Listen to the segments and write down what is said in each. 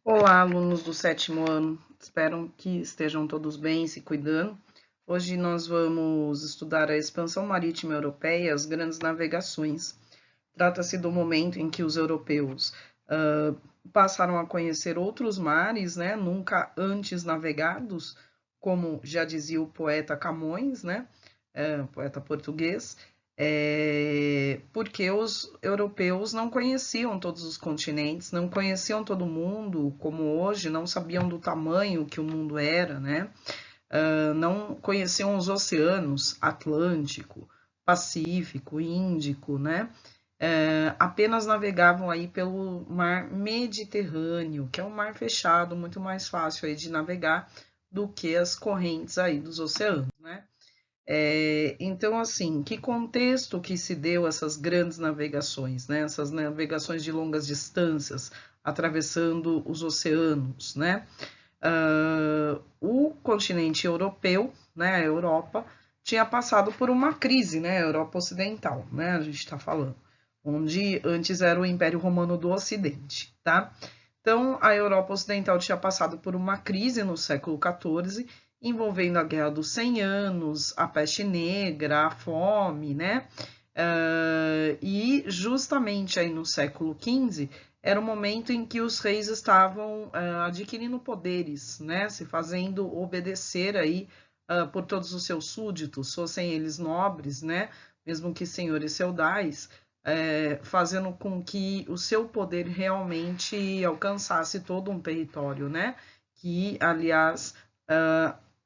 Olá, alunos do sétimo ano. Espero que estejam todos bem, se cuidando. Hoje nós vamos estudar a expansão marítima europeia e as grandes navegações. Trata-se do momento em que os europeus passaram a conhecer outros mares, né, nunca antes navegados, como já dizia o poeta Camões, né, poeta português, porque os europeus não conheciam todos os continentes, não conheciam todo mundo como hoje, não sabiam do tamanho que o mundo era, né? Não conheciam os oceanos Atlântico, Pacífico, Índico, né? Apenas navegavam aí pelo mar Mediterrâneo, que é um mar fechado, muito mais fácil aí de navegar do que as correntes aí dos oceanos, né? Então, assim, que contexto que se deu essas grandes navegações, né? Essas navegações de longas distâncias, atravessando os oceanos, né? O continente europeu, né, a Europa, tinha passado por uma crise, né? A Europa Ocidental, né? A gente está falando, onde antes era o Império Romano do Ocidente, tá? Então, a Europa Ocidental tinha passado por uma crise no século XIV, envolvendo a Guerra dos 100 Anos, a peste negra, a fome, né? E justamente aí no século XV era o momento em que os reis estavam adquirindo poderes, né? Se fazendo obedecer aí por todos os seus súditos, fossem eles nobres, né? Mesmo que senhores feudais, fazendo com que o seu poder realmente alcançasse todo um território, né? Que, aliás,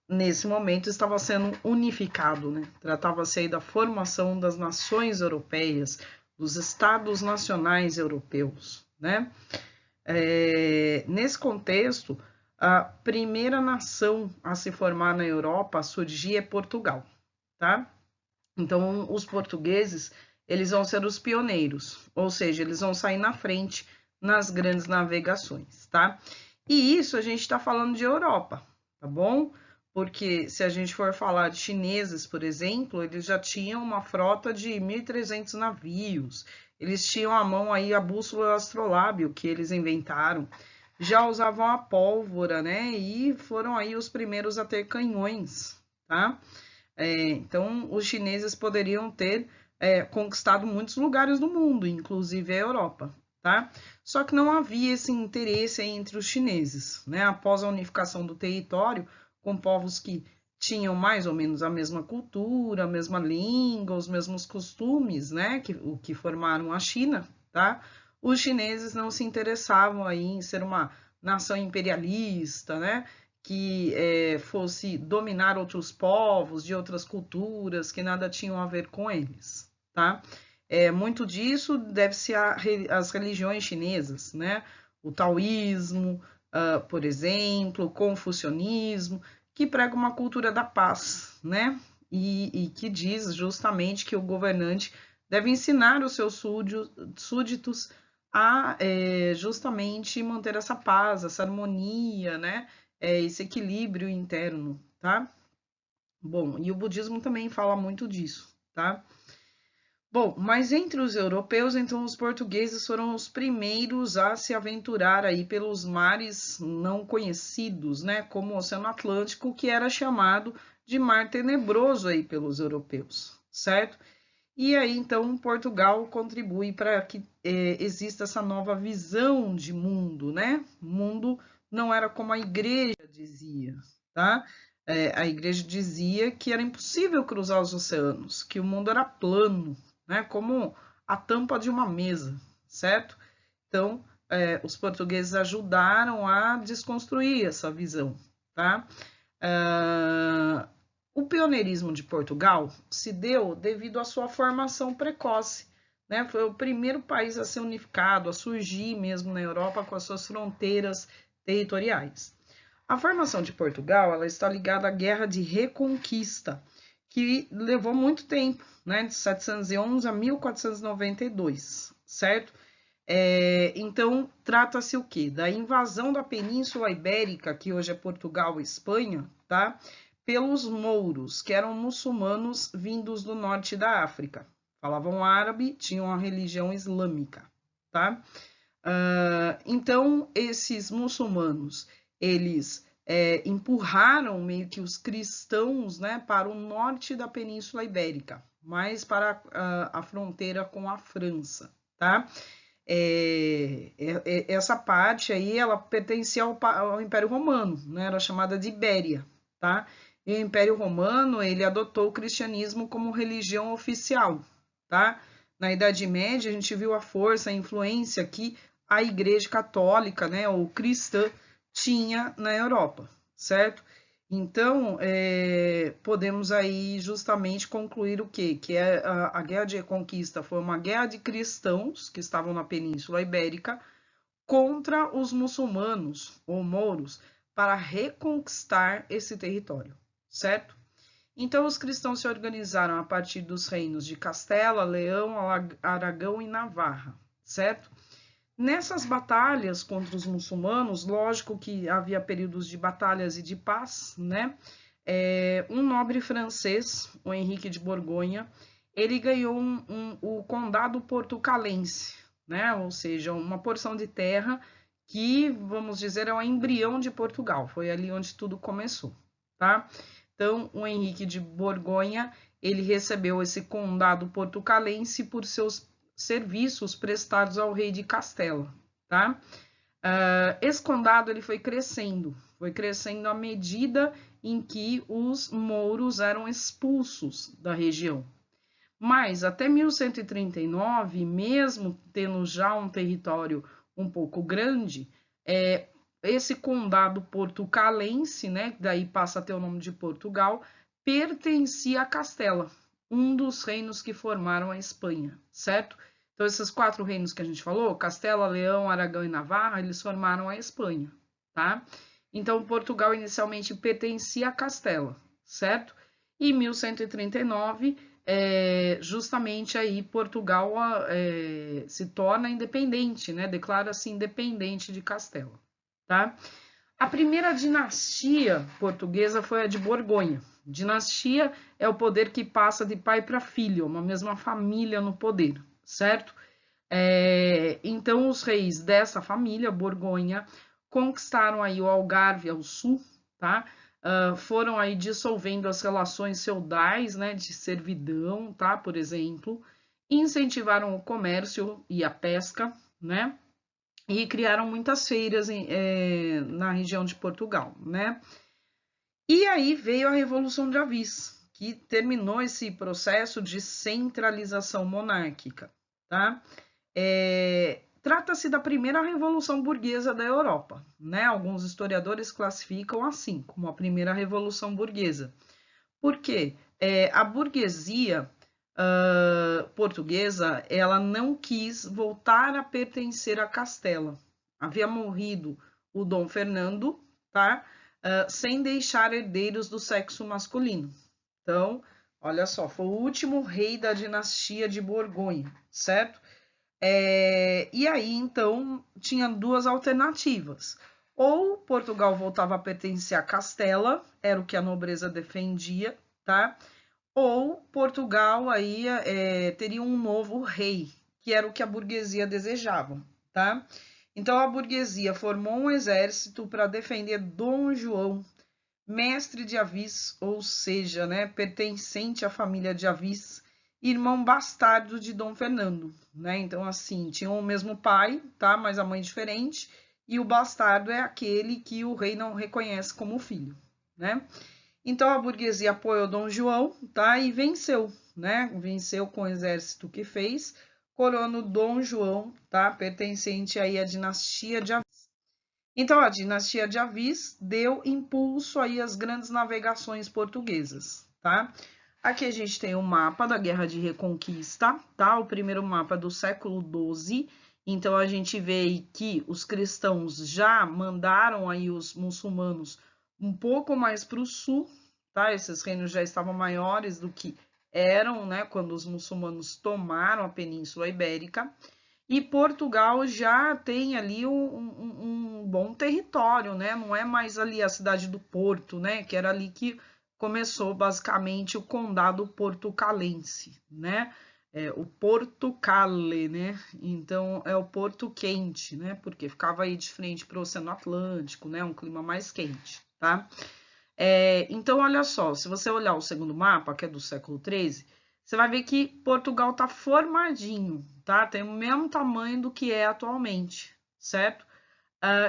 nesse momento estava sendo unificado, né? Tratava-se aí da formação das nações europeias, dos estados nacionais europeus, né? Nesse contexto, a primeira nação a se formar na Europa a surgir é Portugal, tá? Então, os portugueses, eles vão ser os pioneiros, ou seja, eles vão sair na frente nas grandes navegações, tá? E isso a gente está falando de Europa, tá bom? Porque se a gente for falar de chineses, por exemplo, eles já tinham uma frota de 1.300 navios, eles tinham à mão aí a bússola astrolábio que eles inventaram, já usavam a pólvora, né? E foram aí os primeiros a ter canhões, tá? Então, os chineses poderiam ter conquistado muitos lugares do mundo, inclusive a Europa, tá? Só que não havia esse interesse entre os chineses, né? Após a unificação do território, com povos que tinham mais ou menos a mesma cultura, a mesma língua, os mesmos costumes, né? O que formaram a China, tá? Os chineses não se interessavam aí em ser uma nação imperialista, né? Que fosse dominar outros povos de outras culturas que nada tinham a ver com eles, tá? Muito disso deve-se às religiões chinesas, né? O taoísmo, por exemplo, o confucionismo, que prega uma cultura da paz, né? E que diz justamente que o governante deve ensinar os seus súditos a justamente manter essa paz, essa harmonia, né? Esse equilíbrio interno, tá? Bom, e o budismo também fala muito disso, tá? Bom, mas entre os europeus, então os portugueses foram os primeiros a se aventurar aí pelos mares não conhecidos, né, como o Oceano Atlântico, que era chamado de Mar Tenebroso aí pelos europeus, certo? E aí, então, Portugal contribui para que exista essa nova visão de mundo, né? O mundo não era como a igreja dizia, tá? A igreja dizia que era impossível cruzar os oceanos, que o mundo era plano, né? Como a tampa de uma mesa, certo? Então, os portugueses ajudaram a desconstruir essa visão, tá? O pioneirismo de Portugal se deu devido à sua formação precoce, né? Foi o primeiro país a ser unificado, a surgir mesmo na Europa com as suas fronteiras territoriais. A formação de Portugal ela está ligada à Guerra de Reconquista, que levou muito tempo, né? De 711 a 1492, certo? Então, trata-se o quê? Da invasão da Península Ibérica, que hoje é Portugal e Espanha, tá? Pelos mouros, que eram muçulmanos vindos do norte da África. Falavam árabe, tinham a religião islâmica, tá? Então, esses muçulmanos, eles empurraram meio que os cristãos, né, para o norte da Península Ibérica, mais para a fronteira com a França, tá? Essa parte aí, ela pertencia ao Império Romano, né? Era chamada de Ibéria, tá? E o Império Romano, ele adotou o cristianismo como religião oficial, tá? Na Idade Média, a gente viu a força, a influência que a Igreja Católica, né, ou cristã, tinha na Europa, certo? Então, podemos aí justamente concluir o quê? Que a Guerra de Reconquista foi uma guerra de cristãos que estavam na Península Ibérica contra os muçulmanos ou mouros para reconquistar esse território, certo? Então, os cristãos se organizaram a partir dos reinos de Castela, Leão, Aragão e Navarra, certo? Nessas batalhas contra os muçulmanos, lógico que havia períodos de batalhas e de paz, né? Um nobre francês, o Henrique de Borgonha, ele ganhou o condado portucalense, né? Ou seja, uma porção de terra que, vamos dizer, é o embrião de Portugal. Foi ali onde tudo começou, tá? Então, o Henrique de Borgonha, ele recebeu esse condado portucalense por seus serviços prestados ao rei de Castela, tá? Esse condado ele foi crescendo à medida em que os mouros eram expulsos da região. Mas até 1139, mesmo tendo já um território um pouco grande, esse condado portucalense, né, daí passa a ter o nome de Portugal, pertencia a Castela, um dos reinos que formaram a Espanha, certo? Então, esses 4 reinos que a gente falou, Castela, Leão, Aragão e Navarra, eles formaram a Espanha, tá? Então, Portugal inicialmente pertencia a Castela, certo? E em 1139, justamente aí Portugal se torna independente, né? Declara-se independente de Castela, tá? A primeira dinastia portuguesa foi a de Borgonha. Dinastia é o poder que passa de pai para filho, uma mesma família no poder, certo? Então, os reis dessa família, Borgonha, conquistaram aí o Algarve ao sul, tá? Foram aí dissolvendo as relações feudais, né, de servidão, tá? Por exemplo, incentivaram o comércio e a pesca, né? E criaram muitas feiras na região de Portugal, né? E aí veio a Revolução de Avis, que terminou esse processo de centralização monárquica, tá? Trata-se da primeira revolução burguesa da Europa, né? Alguns historiadores classificam assim, como a primeira revolução burguesa. Por quê? A burguesia portuguesa, ela não quis voltar a pertencer a Castela. Havia morrido o Dom Fernando, tá? Sem deixar herdeiros do sexo masculino. Então, olha só, foi o último rei da dinastia de Borgonha, certo? E aí, então, tinha 2 alternativas. Ou Portugal voltava a pertencer a Castela, era o que a nobreza defendia, tá? Ou Portugal aí teria um novo rei, que era o que a burguesia desejava, tá? Então a burguesia formou um exército para defender Dom João, mestre de Avis, ou seja, né, pertencente à família de Avis, irmão bastardo de Dom Fernando, né? Então assim, tinham o mesmo pai, tá? Mas a mãe diferente, e o bastardo é aquele que o rei não reconhece como filho, né? Então a burguesia apoiou Dom João, tá? E venceu, né? Venceu com o exército que fez, coroando Dom João, tá? Pertencente aí à dinastia de Avis. Então a dinastia de Avis deu impulso aí às grandes navegações portuguesas, tá? Aqui a gente tem o mapa da Guerra de Reconquista, tá? O primeiro mapa do século XII. Então a gente vê que os cristãos já mandaram aí os muçulmanos um pouco mais para o sul, tá? Esses reinos já estavam maiores do que eram, né? Quando os muçulmanos tomaram a Península Ibérica. E Portugal já tem ali um bom território, né? Não é mais ali a cidade do Porto, né? Que era ali que começou basicamente o condado portucalense, né? o Porto Calle, né? Então é o Porto Quente, né? Porque ficava aí de frente para o Oceano Atlântico, né? Um clima mais quente, tá? Então, olha só, se você olhar o segundo mapa, que é do século XIII, você vai ver que Portugal tá formadinho, tá? Tem o mesmo tamanho do que é atualmente, certo?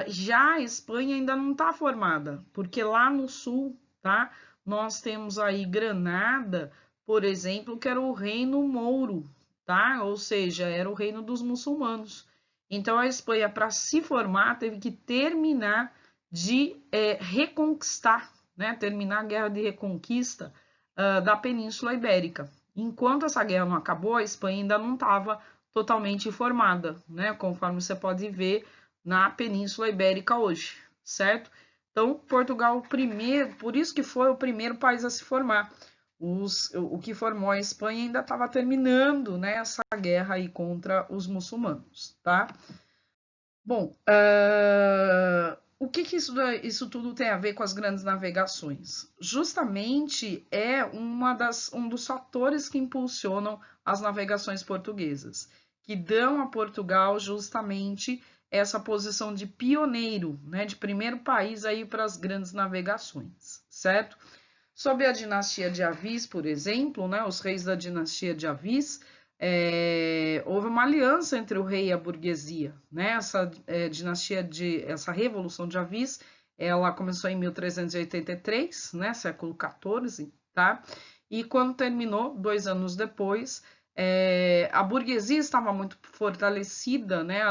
Já a Espanha ainda não tá formada, porque lá no sul, tá? Nós temos aí Granada, por exemplo, que era o reino mouro, tá? Ou seja, era o reino dos muçulmanos. Então a Espanha, para se formar, teve que terminar de reconquistar, né? Terminar a guerra de reconquista da Península Ibérica. Enquanto essa guerra não acabou, a Espanha ainda não estava totalmente formada, né? Conforme você pode ver na Península Ibérica hoje, certo? Então, Portugal, primeiro, por isso que foi o primeiro país a se formar. O que formou a Espanha ainda estava terminando, né, essa guerra aí contra os muçulmanos, tá? Bom, o que isso tudo tem a ver com as grandes navegações? Justamente é um dos fatores que impulsionam as navegações portuguesas, que dão a Portugal justamente essa posição de pioneiro, né, de primeiro país aí para as grandes navegações, certo? Sob a dinastia de Avis, por exemplo, né, os reis da dinastia de Avis, houve uma aliança entre o rei e a burguesia, né? Essa revolução de Avis, ela começou em 1383, né? Século XIV, tá? E quando terminou, 2 anos depois, a burguesia estava muito fortalecida, né?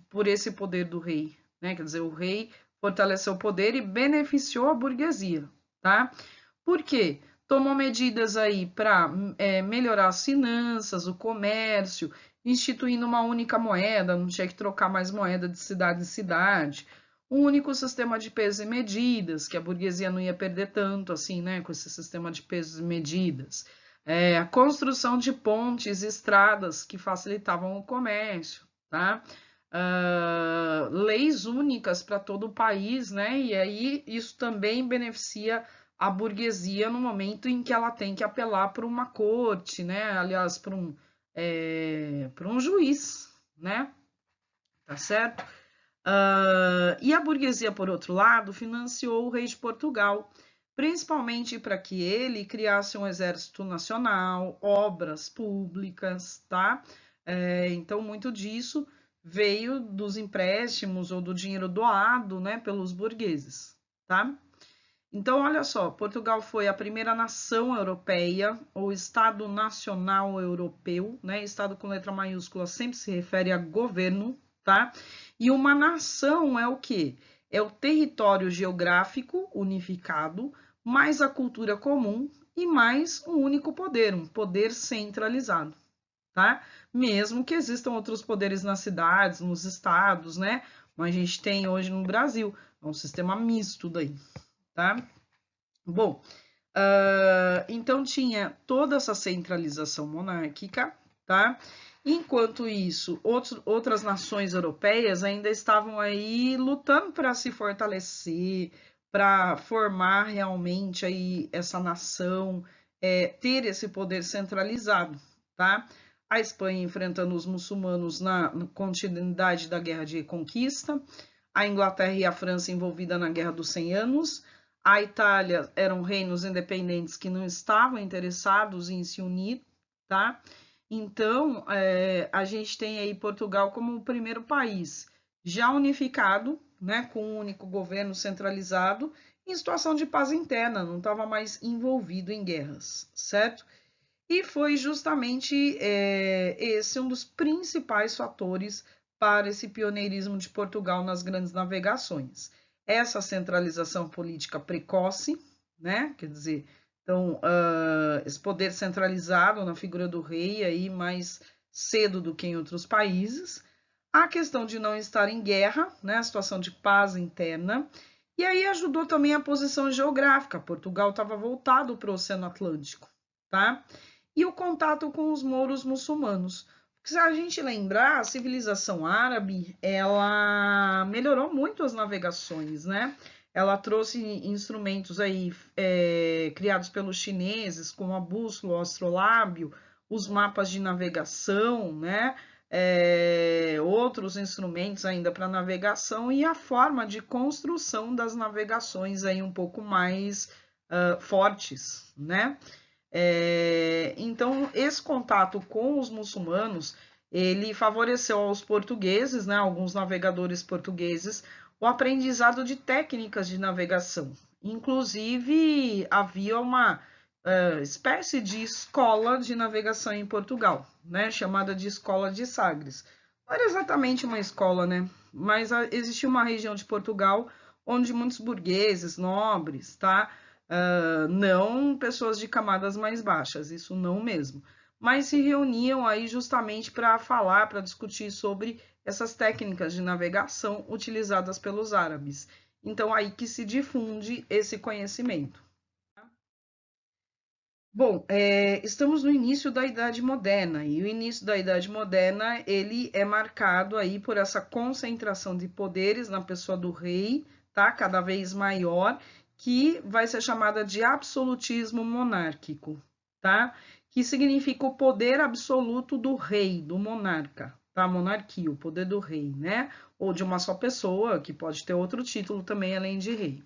Por esse poder do rei, né? Quer dizer, o rei fortaleceu o poder e beneficiou a burguesia, tá? Por quê? Tomou medidas aí para melhorar as finanças, o comércio, instituindo uma única moeda, não tinha que trocar mais moeda de cidade em cidade, um único sistema de pesos e medidas, que a burguesia não ia perder tanto assim, né, com esse sistema de pesos e medidas. A construção de pontes e estradas que facilitavam o comércio, tá? Leis únicas para todo o país, né? E aí isso também beneficia a burguesia no momento em que ela tem que apelar para uma corte, né? Aliás, para um juiz, né? Tá certo? E a burguesia, por outro lado, financiou o rei de Portugal, principalmente para que ele criasse um exército nacional, obras públicas, tá? Então, muito disso veio dos empréstimos ou do dinheiro doado, né, pelos burgueses, tá? Então, olha só, Portugal foi a primeira nação europeia, ou Estado Nacional Europeu, né? Estado com letra maiúscula sempre se refere a governo, tá? E uma nação é o quê? É o território geográfico unificado, mais a cultura comum e mais um único poder, um poder centralizado, tá? Mesmo que existam outros poderes nas cidades, nos estados, né? Como a gente tem hoje no Brasil, é um sistema misto daí, tá? Bom, então tinha toda essa centralização monárquica, tá? Enquanto isso, outras nações europeias ainda estavam aí lutando para se fortalecer, para formar realmente aí essa nação, ter esse poder centralizado, tá? A Espanha enfrentando os muçulmanos na continuidade da Guerra de Reconquista, a Inglaterra e a França envolvida na Guerra dos 100 Anos, a Itália eram reinos independentes que não estavam interessados em se unir, tá? Então, a gente tem aí Portugal como o primeiro país já unificado, né, com um único governo centralizado, em situação de paz interna, não estava mais envolvido em guerras, certo? E foi justamente esse um dos principais fatores para esse pioneirismo de Portugal nas grandes navegações. Essa centralização política precoce, né? Quer dizer, então, esse poder centralizado na figura do rei aí mais cedo do que em outros países, a questão de não estar em guerra, né? A situação de paz interna, e aí ajudou também a posição geográfica. Portugal estava voltado para o Oceano Atlântico, tá? E o contato com os mouros muçulmanos. Se a gente lembrar, a civilização árabe, ela melhorou muito as navegações, né? Ela trouxe instrumentos aí criados pelos chineses, como a bússola, o astrolábio, os mapas de navegação, né? Outros instrumentos ainda para navegação e a forma de construção das navegações aí um pouco mais fortes, né? Então, esse contato com os muçulmanos, ele favoreceu aos portugueses, né, alguns navegadores portugueses, o aprendizado de técnicas de navegação. Inclusive, havia uma espécie de escola de navegação em Portugal, né, chamada de Escola de Sagres. Não era exatamente uma escola, né, mas existia uma região de Portugal onde muitos burgueses, nobres, tá, não pessoas de camadas mais baixas, isso não mesmo, mas se reuniam aí justamente para falar, para discutir sobre essas técnicas de navegação utilizadas pelos árabes. Então, aí que se difunde esse conhecimento. Bom, estamos no início da Idade Moderna, e o início da Idade Moderna, ele é marcado aí por essa concentração de poderes na pessoa do rei, tá? Cada vez maior, que vai ser chamada de absolutismo monárquico, tá? Que significa o poder absoluto do rei, do monarca, tá? Monarquia, o poder do rei, né? Ou de uma só pessoa, que pode ter outro título também além de rei.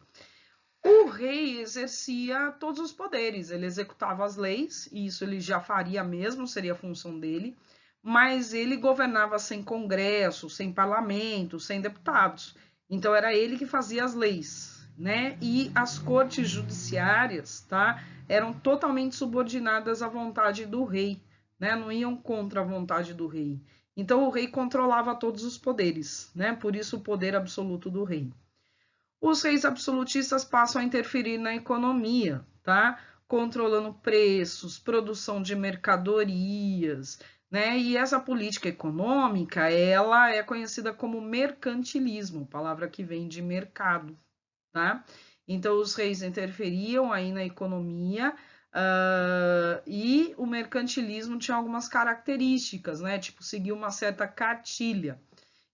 O rei exercia todos os poderes, ele executava as leis, e isso ele já faria mesmo, seria a função dele, mas ele governava sem congresso, sem parlamento, sem deputados. Então era ele que fazia as leis, né? E as cortes judiciárias, tá, eram totalmente subordinadas à vontade do rei, né? Não iam contra a vontade do rei. Então o rei controlava todos os poderes, né? Por isso o poder absoluto do rei. Os reis absolutistas passam a interferir na economia, tá? Controlando preços, produção de mercadorias, né? E essa política econômica, ela é conhecida como mercantilismo, palavra que vem de mercado, tá? Então, os reis interferiam aí na economia e o mercantilismo tinha algumas características, né? Tipo, seguir uma certa cartilha.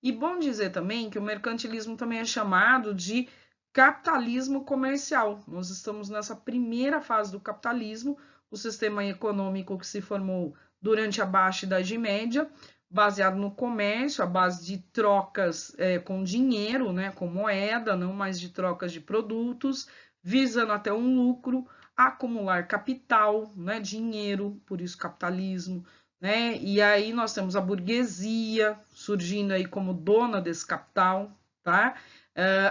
E bom dizer também que o mercantilismo também é chamado de capitalismo comercial. Nós estamos nessa primeira fase do capitalismo, o sistema econômico que se formou durante a Baixa Idade Média, baseado no comércio, à base de trocas com dinheiro, né, com moeda, não mais de trocas de produtos, visando até um lucro, acumular capital, né, dinheiro, por isso capitalismo, né? E aí nós temos a burguesia surgindo aí como dona desse capital, tá?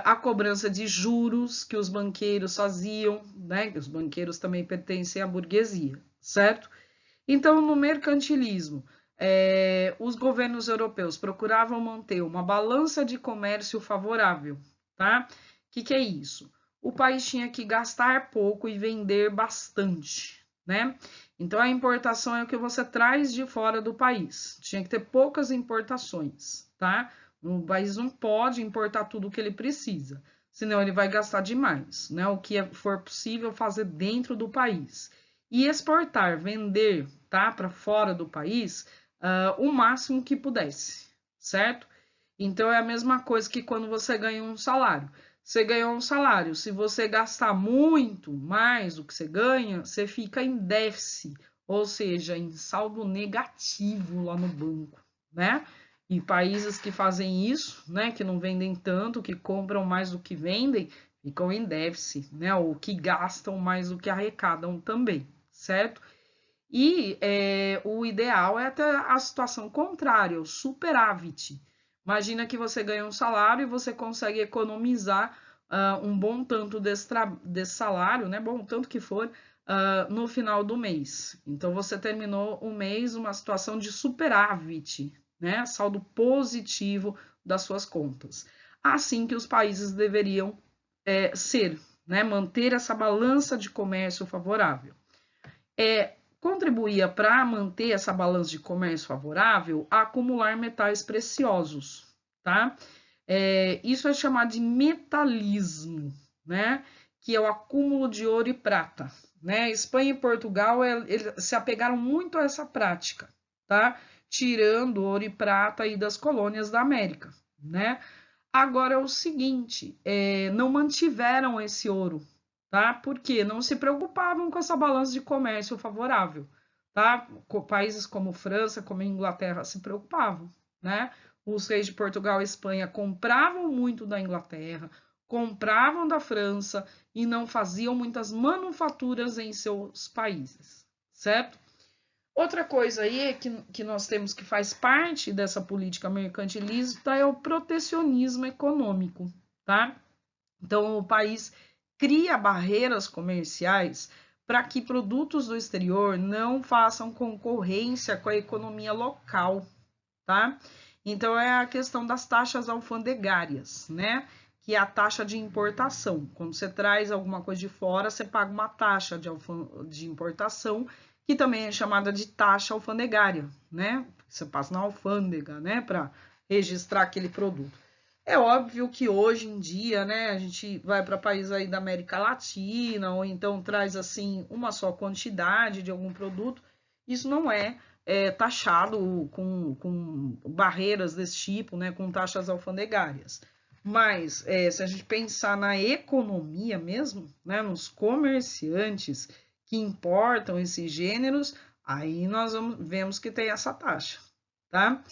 A cobrança de juros que os banqueiros faziam, né? Que os banqueiros também pertencem à burguesia, certo? Então, no mercantilismo, os governos europeus procuravam manter uma balança de comércio favorável, tá? O que é isso? O país tinha que gastar pouco e vender bastante, né? Então, a importação é o que você traz de fora do país. Tinha que ter poucas importações, tá? O país não pode importar tudo o que ele precisa, senão ele vai gastar demais, né? O que for possível fazer dentro do país. E exportar, vender, tá? Para fora do país, o máximo que pudesse, certo? Então, é a mesma coisa que quando você ganha um salário. Você ganhou um salário, se você gastar muito mais do que você ganha, você fica em déficit, ou seja, em saldo negativo lá no banco, né? E países que fazem isso, né, que não vendem tanto, que compram mais do que vendem, ficam em déficit, né? Ou que gastam mais do que arrecadam também, certo? E o ideal é até a situação contrária, o superávit. Imagina que você ganha um salário e você consegue economizar um bom tanto desse salário, né? Bom tanto que for, no final do mês. Então, você terminou o mês uma situação de superávit, né? Saldo positivo das suas contas. Assim que os países deveriam ser, né? Manter essa balança de comércio favorável. Contribuía para manter essa balança de comércio favorável a acumular metais preciosos, tá? Isso é chamado de metalismo, né? Que é o acúmulo de ouro e prata, né? Espanha e Portugal eles se apegaram muito a essa prática, tá? Tirando ouro e prata aí das colônias da América, né? Agora é o seguinte, não mantiveram esse ouro, tá? Porque não se preocupavam com essa balança de comércio favorável, tá? Países como França, como Inglaterra se preocupavam, né? Os reis de Portugal e Espanha compravam muito da Inglaterra, compravam da França e não faziam muitas manufaturas em seus países, certo? Outra coisa aí é que nós temos que faz parte dessa política mercantilista é o protecionismo econômico, tá? Então, o país cria barreiras comerciais para que produtos do exterior não façam concorrência com a economia local, tá? Então, é a questão das taxas alfandegárias, né? Que é a taxa de importação. Quando você traz alguma coisa de fora, você paga uma taxa de importação, que também é chamada de taxa alfandegária, né? Você passa na alfândega, né? Para registrar aquele produto. É óbvio que hoje em dia, né, a gente vai para países aí da América Latina, ou então traz assim uma só quantidade de algum produto, isso não é taxado com barreiras desse tipo, né, com taxas alfandegárias. Mas se a gente pensar na economia mesmo, né, nos comerciantes que importam esses gêneros, aí nós vemos que tem essa taxa, tá?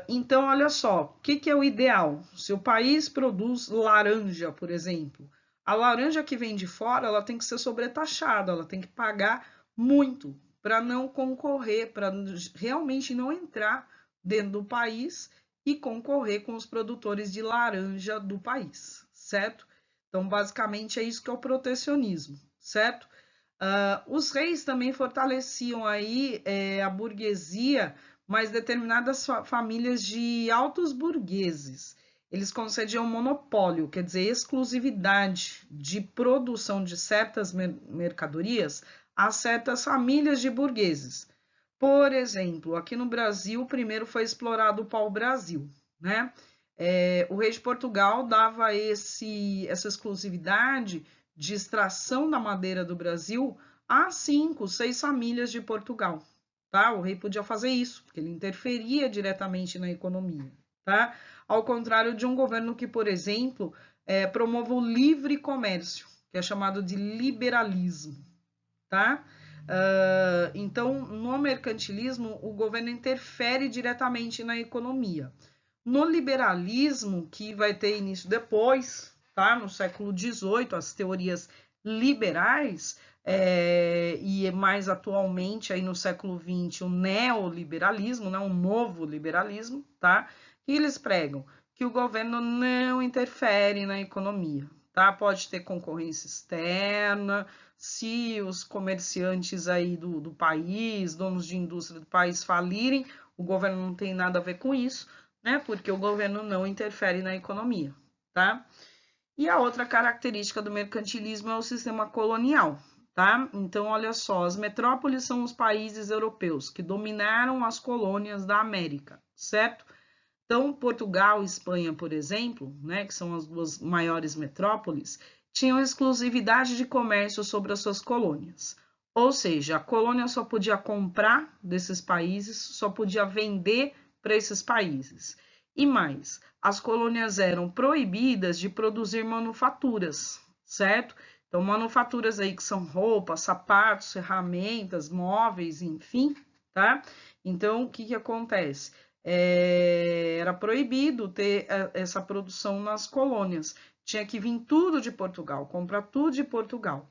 Então, olha só, o que é o ideal? Se o país produz laranja, por exemplo, a laranja que vem de fora, ela tem que ser sobretaxada, ela tem que pagar muito para não concorrer, para realmente não entrar dentro do país e concorrer com os produtores de laranja do país, certo? Então, basicamente, é isso que é o protecionismo, certo? Os reis também fortaleciam aí a burguesia, mas determinadas famílias de altos burgueses. Eles concediam monopólio, quer dizer, exclusividade de produção de certas mercadorias a certas famílias de burgueses. Por exemplo, aqui no Brasil, primeiro foi explorado o pau-brasil, né? O rei de Portugal dava essa exclusividade de extração da madeira do Brasil a 5, 6 famílias de Portugal, tá? O rei podia fazer isso, porque ele interferia diretamente na economia, tá? Ao contrário de um governo que, por exemplo, promove o livre comércio, que é chamado de liberalismo, tá? Então, no mercantilismo, o governo interfere diretamente na economia. No liberalismo, que vai ter início depois, tá? No século XVIII, as teorias liberais, e mais atualmente, aí no século XX, o neoliberalismo, né? Um novo liberalismo, tá? Que eles pregam que o governo não interfere na economia, tá? Pode ter concorrência externa, se os comerciantes aí do país, donos de indústria do país falirem, o governo não tem nada a ver com isso, né? Porque o governo não interfere na economia, tá? E a outra característica do mercantilismo é o sistema colonial, tá? Então, olha só, as metrópoles são os países europeus que dominaram as colônias da América, certo? Então, Portugal e Espanha, por exemplo, né, que são as duas maiores metrópoles, tinham exclusividade de comércio sobre as suas colônias. Ou seja, a colônia só podia comprar desses países, só podia vender para esses países. E mais, as colônias eram proibidas de produzir manufaturas, certo? Então, manufaturas aí que são roupas, sapatos, ferramentas, móveis, enfim, tá? Então, o que acontece? Era proibido ter essa produção nas colônias. Tinha que vir tudo de Portugal, comprar tudo de Portugal.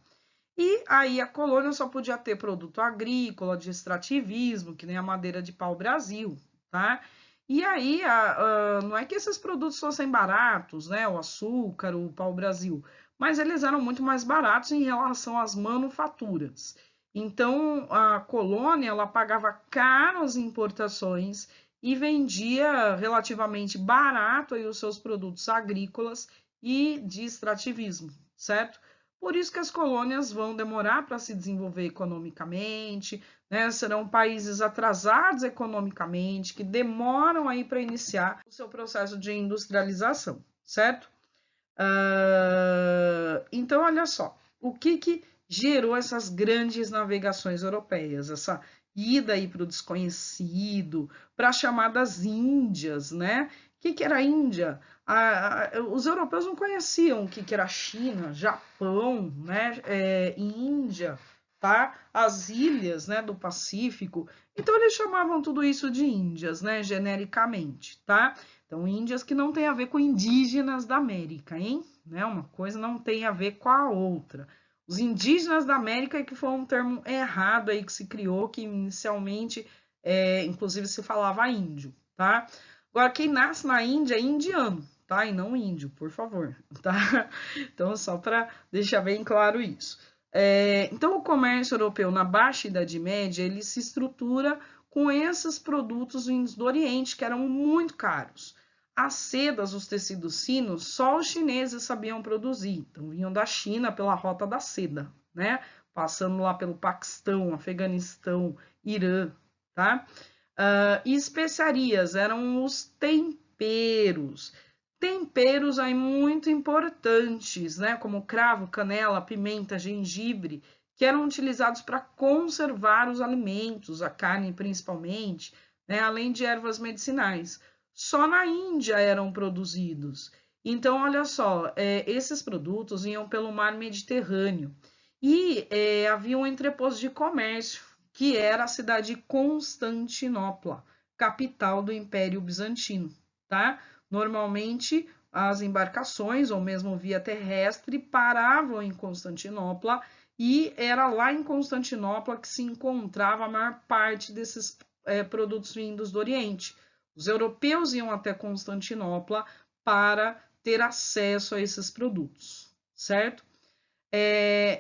E aí a colônia só podia ter produto agrícola, de extrativismo, que nem a madeira de pau-brasil, tá? E aí, não é que esses produtos fossem baratos, né? O açúcar, o pau-brasil, mas eles eram muito mais baratos em relação às manufaturas. Então, a colônia, ela pagava caras importações e vendia relativamente barato aí os seus produtos agrícolas e de extrativismo, certo? Por isso que as colônias vão demorar para se desenvolver economicamente, né? Serão países atrasados economicamente, que demoram aí para iniciar o seu processo de industrialização, certo? Então, olha só, o que gerou essas grandes navegações europeias, essa ida aí para o desconhecido, para as chamadas Índias, né? O que era a Índia? Os europeus não conheciam o que era China, Japão, né? Índia, tá? As ilhas, né, do Pacífico. Então, eles chamavam tudo isso de Índias, né, genericamente, tá? Então, Índias que não tem a ver com indígenas da América, hein? Né? Uma coisa não tem a ver com a outra. Os indígenas da América é que foi um termo errado aí que se criou, que inicialmente, inclusive, se falava índio, tá? Agora, quem nasce na Índia é indiano, tá? E não índio, por favor, tá? Então, só para deixar bem claro isso. Então, o comércio europeu na Baixa Idade Média, ele se estrutura com esses produtos vindos do Oriente, que eram muito caros. As sedas, os tecidos finos, só os chineses sabiam produzir. Então, vinham da China pela rota da seda, né? Passando lá pelo Paquistão, Afeganistão, Irã, tá? E especiarias eram os temperos. Temperos aí muito importantes, né? Como cravo, canela, pimenta, gengibre, que eram utilizados para conservar os alimentos, a carne principalmente, né? Além de ervas medicinais. Só na Índia eram produzidos. Então, olha só, esses produtos vinham pelo mar Mediterrâneo e havia um entreposto de comércio, que era a cidade de Constantinopla, capital do Império Bizantino, tá? Normalmente, as embarcações, ou mesmo via terrestre, paravam em Constantinopla e era lá em Constantinopla que se encontrava a maior parte desses produtos vindos do Oriente. Os europeus iam até Constantinopla para ter acesso a esses produtos, certo?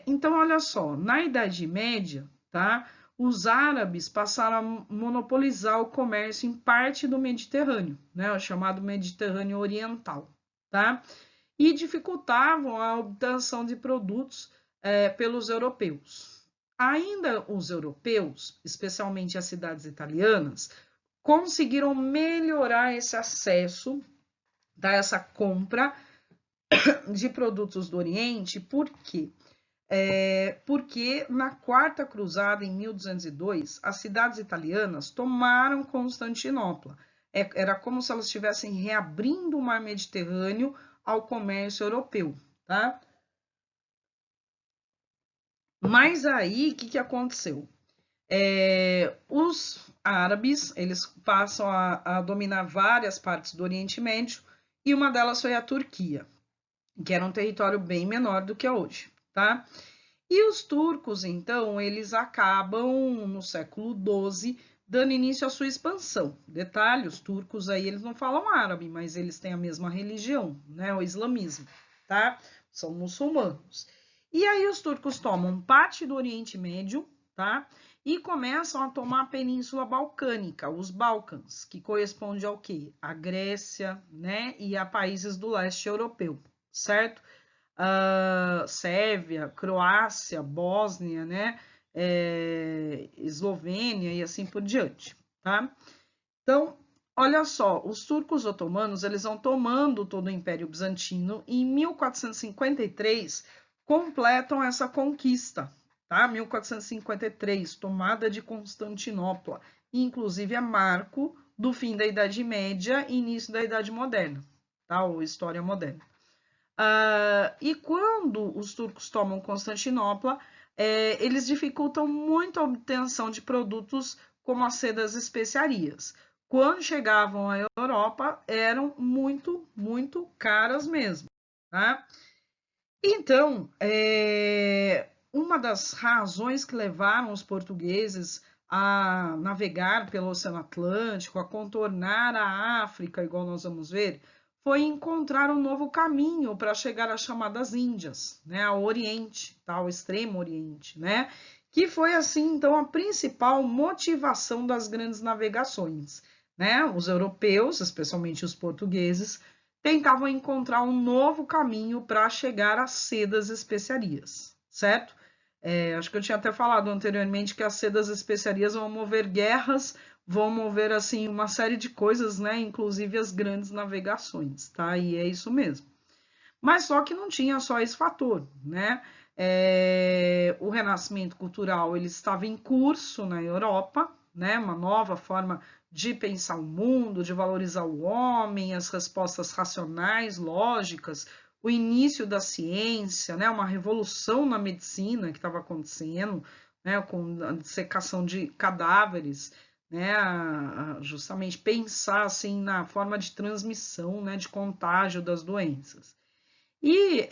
Então, olha só, na Idade Média, tá? Os árabes passaram a monopolizar o comércio em parte do Mediterrâneo, né? O chamado Mediterrâneo Oriental, tá? E dificultavam a obtenção de produtos pelos europeus. Ainda os europeus, especialmente as cidades italianas, conseguiram melhorar esse acesso, essa compra de produtos do Oriente, por quê? Porque na Quarta Cruzada, em 1202, as cidades italianas tomaram Constantinopla. Era como se elas estivessem reabrindo o mar Mediterrâneo ao comércio europeu, tá? Mas aí, o que aconteceu? Os árabes, eles passam a dominar várias partes do Oriente Médio, e uma delas foi a Turquia, que era um território bem menor do que é hoje, tá? E os turcos, então, eles acabam, no século XII, dando início à sua expansão. Detalhe, os turcos aí, eles não falam árabe, mas eles têm a mesma religião, né? O islamismo, tá? São muçulmanos. E aí os turcos tomam parte do Oriente Médio, tá? E começam a tomar a Península Balcânica, os Balcãs, que corresponde ao quê? A Grécia, né? E a países do leste europeu, certo? Sérvia, Croácia, Bósnia, né? Eslovênia e assim por diante, tá? Então, olha só, os turcos otomanos, eles vão tomando todo o Império Bizantino e em 1453 completam essa conquista, tá? 1453, tomada de Constantinopla, inclusive é marco do fim da Idade Média e início da Idade Moderna, tá? Ou História Moderna. E quando os turcos tomam Constantinopla, eles dificultam muito a obtenção de produtos como as sedas e especiarias. Quando chegavam à Europa, eram muito, muito caras mesmo, tá? Então, uma das razões que levaram os portugueses a navegar pelo Oceano Atlântico, a contornar a África, igual nós vamos ver, foi encontrar um novo caminho para chegar às chamadas Índias, né, ao Oriente, tá, ao Extremo Oriente, né, que foi assim, então, a principal motivação das grandes navegações, né, os europeus, especialmente os portugueses, tentavam encontrar um novo caminho para chegar às sedas e especiarias, certo? Acho que eu tinha até falado anteriormente que as sedas e especiarias vão mover guerras, vão mover assim uma série de coisas, né? Inclusive as grandes navegações, tá? E é isso mesmo. Mas só que não tinha só esse fator, né? O renascimento cultural ele estava em curso na Europa, né? Uma nova forma de pensar o mundo, de valorizar o homem, as respostas racionais, lógicas, o início da ciência, né? Uma revolução na medicina que estava acontecendo, né, com a dissecação de cadáveres, né, justamente pensar assim na forma de transmissão, né, de contágio das doenças. E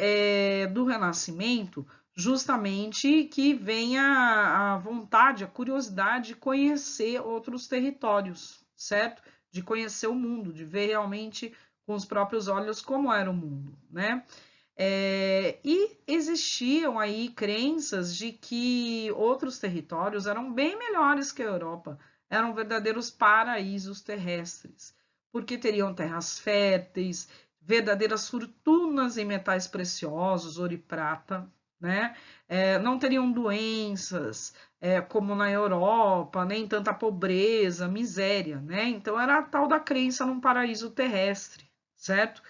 do Renascimento, justamente que vem a vontade, a curiosidade de conhecer outros territórios, certo? De conhecer o mundo, de ver realmente com os próprios olhos como era o mundo, né? E existiam aí crenças de que outros territórios eram bem melhores que a Europa, eram verdadeiros paraísos terrestres, porque teriam terras férteis, verdadeiras fortunas em metais preciosos, ouro e prata, né? Não teriam doenças, como na Europa, nem tanta pobreza, miséria, né? Então era a tal da crença num paraíso terrestre, certo?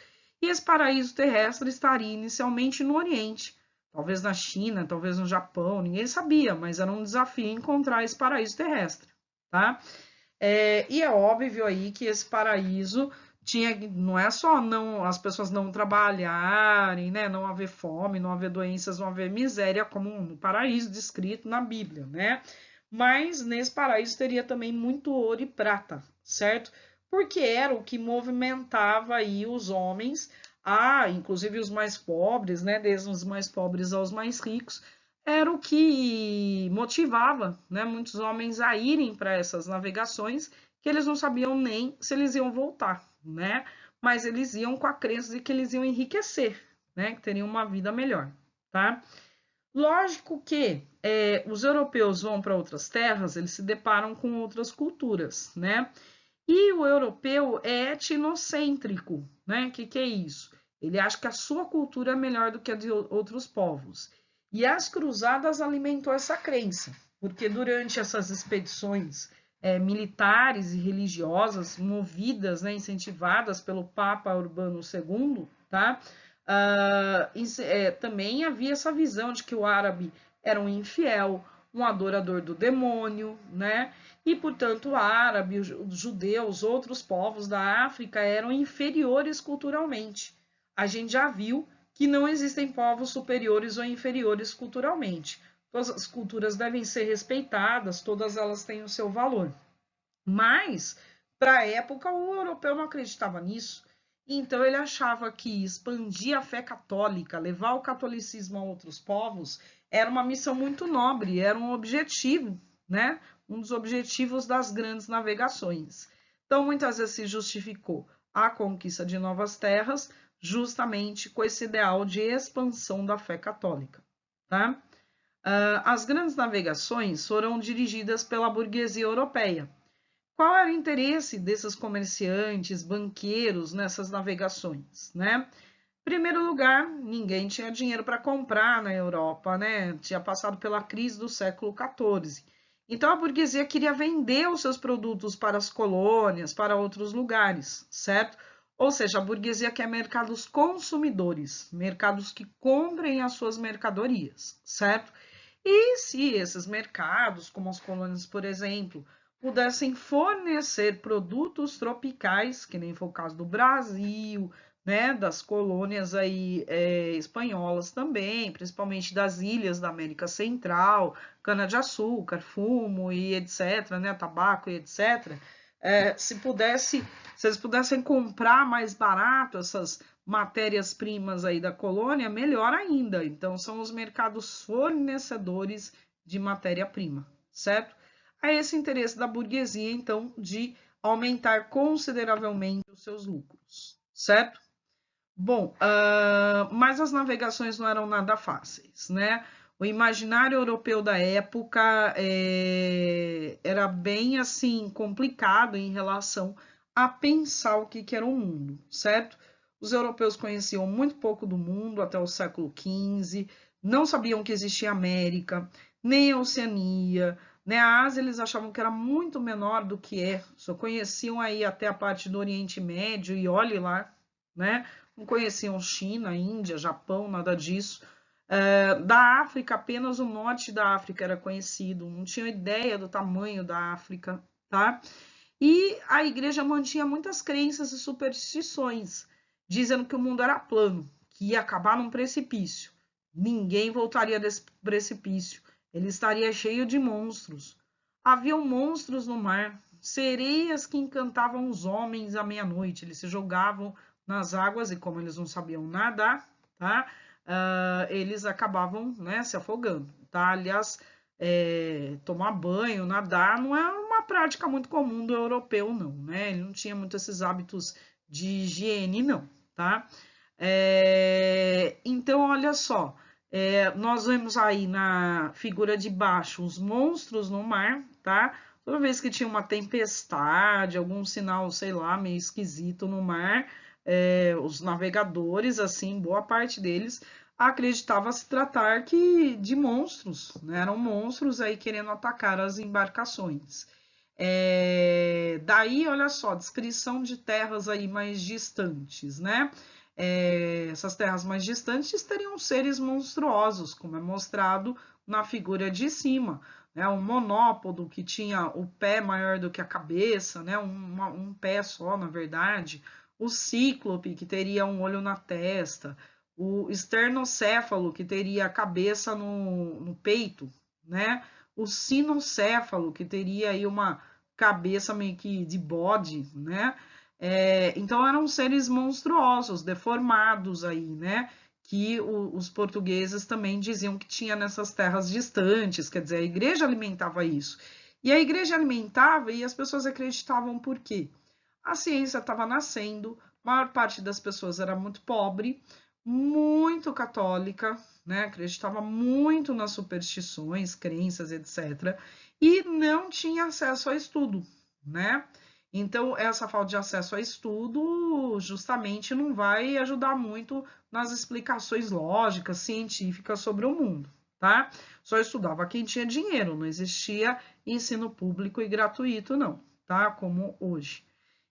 E esse paraíso terrestre estaria inicialmente no Oriente, talvez na China, talvez no Japão, ninguém sabia, mas era um desafio encontrar esse paraíso terrestre, tá? E é óbvio aí que esse paraíso tinha, não é só não as pessoas não trabalharem, né, não haver fome, não haver doenças, não haver miséria, como no paraíso descrito na Bíblia, né? Mas nesse paraíso teria também muito ouro e prata, certo? Porque era o que movimentava aí os homens, inclusive os mais pobres, né, desde os mais pobres aos mais ricos, era o que motivava, né, muitos homens a irem para essas navegações, que eles não sabiam nem se eles iam voltar, né? Mas eles iam com a crença de que eles iam enriquecer, né? Que teriam uma vida melhor, tá? Lógico que os europeus vão para outras terras, eles se deparam com outras culturas, né? E o europeu é etnocêntrico, né? Que é isso? Ele acha que a sua cultura é melhor do que a de outros povos. E as cruzadas alimentou essa crença, porque durante essas expedições militares e religiosas, movidas, né, incentivadas pelo Papa Urbano II, tá? Também havia essa visão de que o árabe era um infiel, um adorador do demônio, né? E, portanto, o árabe, os judeus, outros povos da África eram inferiores culturalmente. A gente já viu que não existem povos superiores ou inferiores culturalmente. Todas as culturas devem ser respeitadas, todas elas têm o seu valor. Mas, para a época, o europeu não acreditava nisso. Então, ele achava que expandir a fé católica, levar o catolicismo a outros povos, era uma missão muito nobre, era um objetivo, né? Um dos objetivos das grandes navegações. Então, muitas vezes se justificou a conquista de novas terras justamente com esse ideal de expansão da fé católica, tá? As grandes navegações foram dirigidas pela burguesia europeia. Qual era o interesse desses comerciantes, banqueiros nessas navegações, né? Em primeiro lugar, ninguém tinha dinheiro para comprar na Europa, né? Tinha passado pela crise do século XIV. Então a burguesia queria vender os seus produtos para as colônias, para outros lugares, certo? Ou seja, a burguesia quer mercados consumidores, mercados que comprem as suas mercadorias, certo? E se esses mercados, como as colônias, por exemplo, pudessem fornecer produtos tropicais, que nem foi o caso do Brasil, né, das colônias aí espanholas também, principalmente das ilhas da América Central, cana-de-açúcar, fumo e etc, né, tabaco e etc. Se eles pudessem comprar mais barato essas matérias-primas aí da colônia, melhor ainda. Então, são os mercados fornecedores de matéria-prima, certo? Há esse interesse da burguesia, então, de aumentar consideravelmente os seus lucros, certo? Bom, mas as navegações não eram nada fáceis, né? O imaginário europeu da época era bem assim complicado em relação a pensar o que era o mundo, certo? Os europeus conheciam muito pouco do mundo até o século XV, não sabiam que existia América, nem a Oceania, né? A Ásia eles achavam que era muito menor do que é, só conheciam aí até a parte do Oriente Médio e olhe lá, né? Não conheciam China, Índia, Japão, nada disso. Da África, apenas o norte da África era conhecido, não tinham ideia do tamanho da África, tá? E a igreja mantinha muitas crenças e superstições, dizendo que o mundo era plano, que ia acabar num precipício. Ninguém voltaria desse precipício, ele estaria cheio de monstros. Haviam monstros no mar, sereias que encantavam os homens à meia-noite. Eles se jogavam nas águas e, como eles não sabiam nadar, tá? Eles acabavam, né, se afogando, tá? Aliás, tomar banho, nadar, não é uma prática muito comum do europeu, não, né? Ele não tinha muito esses hábitos de higiene, não, tá? Então, olha só, nós vemos aí na figura de baixo os monstros no mar, tá? Toda vez que tinha uma tempestade, algum sinal, sei lá, meio esquisito no mar, os navegadores, assim, boa parte deles acreditava se tratar de monstros, né? Eram monstros aí querendo atacar as embarcações. Daí, olha só, descrição de terras aí mais distantes, né? Essas terras mais distantes teriam seres monstruosos, como é mostrado na figura de cima, né? Um monópodo que tinha o pé maior do que a cabeça, né? Um pé só, na verdade. O cíclope, que teria um olho na testa. O esternocéfalo, que teria a cabeça no peito, né? O sinocéfalo, que teria aí uma cabeça meio que de bode, né? Então eram seres monstruosos, deformados aí, né? Que os portugueses também diziam que tinha nessas terras distantes, quer dizer, a igreja alimentava isso. E a igreja alimentava e as pessoas acreditavam por quê? A ciência estava nascendo, a maior parte das pessoas era muito pobre, muito católica, né? Acreditava muito nas superstições, crenças, etc. E não tinha acesso a estudo, né? Então, essa falta de acesso a estudo justamente não vai ajudar muito nas explicações lógicas, científicas sobre o mundo, tá? Só estudava quem tinha dinheiro, não existia ensino público e gratuito, não, tá? Como hoje.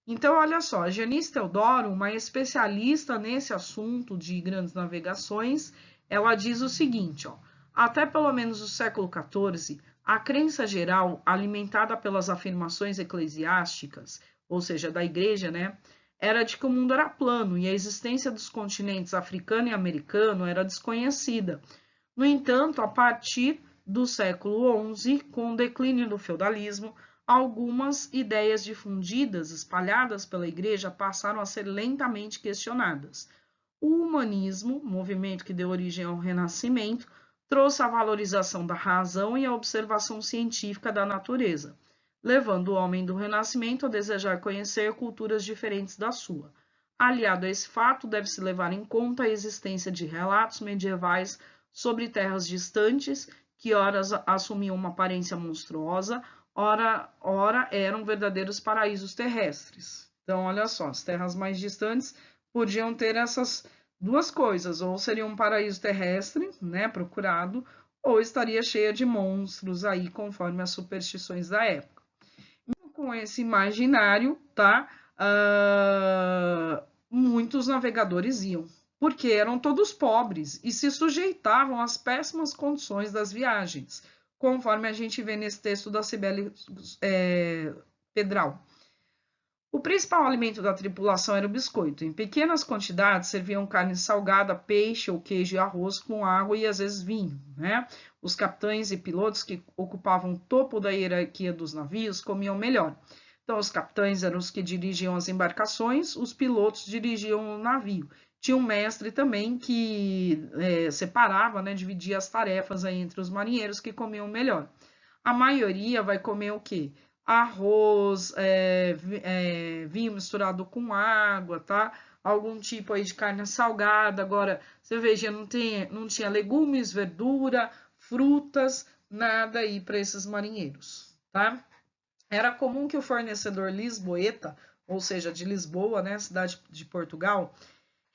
Então, olha só, Janice Teodoro, uma especialista nesse assunto de grandes navegações, ela diz o seguinte, ó, até pelo menos o século XIV, a crença geral, alimentada pelas afirmações eclesiásticas, ou seja, da igreja, né, era de que o mundo era plano e a existência dos continentes africano e americano era desconhecida. No entanto, a partir do século XI, com o declínio do feudalismo, algumas ideias difundidas, espalhadas pela igreja, passaram a ser lentamente questionadas. O humanismo, movimento que deu origem ao Renascimento, trouxe a valorização da razão e a observação científica da natureza, levando o homem do Renascimento a desejar conhecer culturas diferentes da sua. Aliado a esse fato, deve-se levar em conta a existência de relatos medievais sobre terras distantes, que ora assumiam uma aparência monstruosa, ora eram verdadeiros paraísos terrestres. Então, olha só, as terras mais distantes podiam ter essas duas coisas, ou seria um paraíso terrestre, né, procurado, ou estaria cheia de monstros aí, conforme as superstições da época. E com esse imaginário, tá, muitos navegadores iam, porque eram todos pobres e se sujeitavam às péssimas condições das viagens, conforme a gente vê nesse texto da Cibele Pedral. O principal alimento da tripulação era o biscoito. Em pequenas quantidades serviam carne salgada, peixe ou queijo e arroz com água e às vezes vinho, né? Os capitães e pilotos que ocupavam o topo da hierarquia dos navios comiam melhor. Então, os capitães eram os que dirigiam as embarcações, os pilotos dirigiam o navio. Tinha um mestre também que separava, né, dividia as tarefas aí entre os marinheiros que comiam melhor. A maioria vai comer o quê? Arroz, vinho misturado com água, tá? Algum tipo aí de carne salgada. Agora, cerveja não tinha legumes, verdura, frutas, nada aí para esses marinheiros, tá? Era comum que o fornecedor lisboeta, ou seja, de Lisboa, né, cidade de Portugal,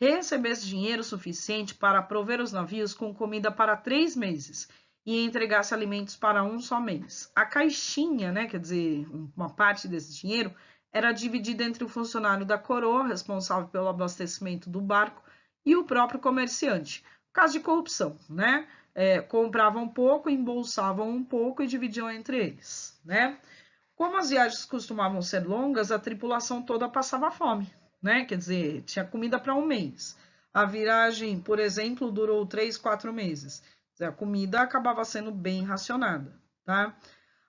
recebesse dinheiro suficiente para prover os navios com comida para 3 meses e entregasse alimentos para um só mês. A caixinha, né, quer dizer, uma parte desse dinheiro, era dividida entre o funcionário da coroa, responsável pelo abastecimento do barco, e o próprio comerciante. Caso de corrupção, né? Compravam um pouco, embolsavam um pouco e dividiam entre eles, né? Como as viagens costumavam ser longas, a tripulação toda passava fome, né? Quer dizer, tinha comida para um mês. A viagem, por exemplo, durou 3, 4 meses. A comida acabava sendo bem racionada, tá?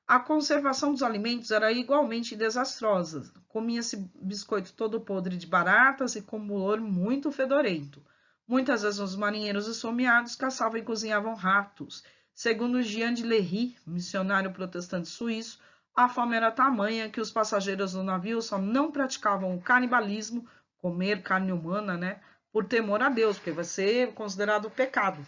A conservação dos alimentos era igualmente desastrosa. Comia-se biscoito todo podre de baratas e com bolor muito fedorento. Muitas vezes os marinheiros esfomeados caçavam e cozinhavam ratos. Segundo Jean de Lery, missionário protestante suíço, a fome era tamanha que os passageiros do navio só não praticavam o canibalismo, comer carne humana, né, por temor a Deus, porque vai ser considerado pecado,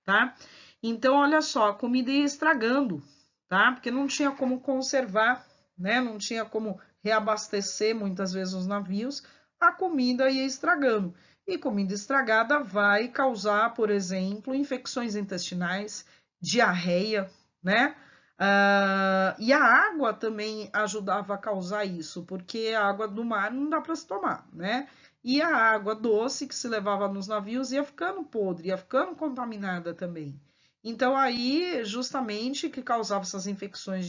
tá? Então, olha só, a comida ia estragando, tá? Porque não tinha como conservar, né? Não tinha como reabastecer muitas vezes os navios, a comida ia estragando. E comida estragada vai causar, por exemplo, infecções intestinais, diarreia, né? E a água também ajudava a causar isso, porque a água do mar não dá para se tomar, né? E a água doce que se levava nos navios ia ficando podre, ia ficando contaminada também. Então, aí, justamente, que causava essas infecções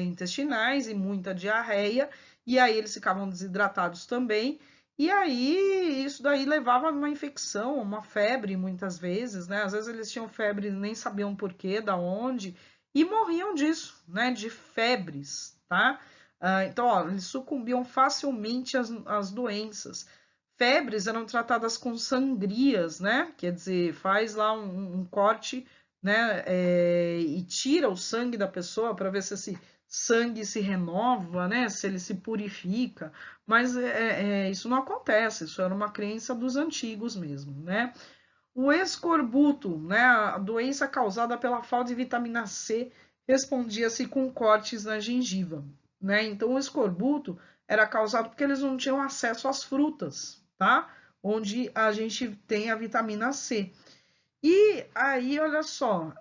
intestinais e muita diarreia, e aí eles ficavam desidratados também, e aí isso daí levava a uma infecção, uma febre, muitas vezes, né? Às vezes eles tinham febre e nem sabiam por quê, da onde, e morriam disso, né? De febres, tá? Então, ó, eles sucumbiam facilmente às doenças. Febres eram tratadas com sangrias, né? Quer dizer, faz lá um corte, né? E tira o sangue da pessoa para ver se esse sangue se renova, né? Se ele se purifica. Mas isso não acontece. Isso era uma crença dos antigos mesmo, né? O escorbuto, né? A doença causada pela falta de vitamina C, respondia-se com cortes na gengiva, né? Então, o escorbuto era causado porque eles não tinham acesso às frutas, tá? Onde a gente tem a vitamina C. E aí, olha só,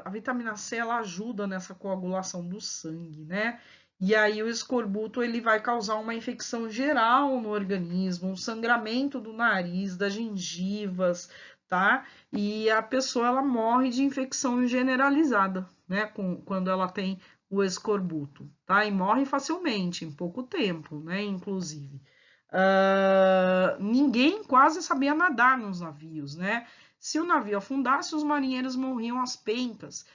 a vitamina C ela ajuda nessa coagulação do sangue, né? E aí o escorbuto ele vai causar uma infecção geral no organismo, um sangramento do nariz, das gengivas, tá? E a pessoa ela morre de infecção generalizada, né? Quando ela tem o escorbuto, tá? E morre facilmente, em pouco tempo, né? Inclusive. Ninguém quase sabia nadar nos navios, né? Se o navio afundasse, os marinheiros morriam às pencas,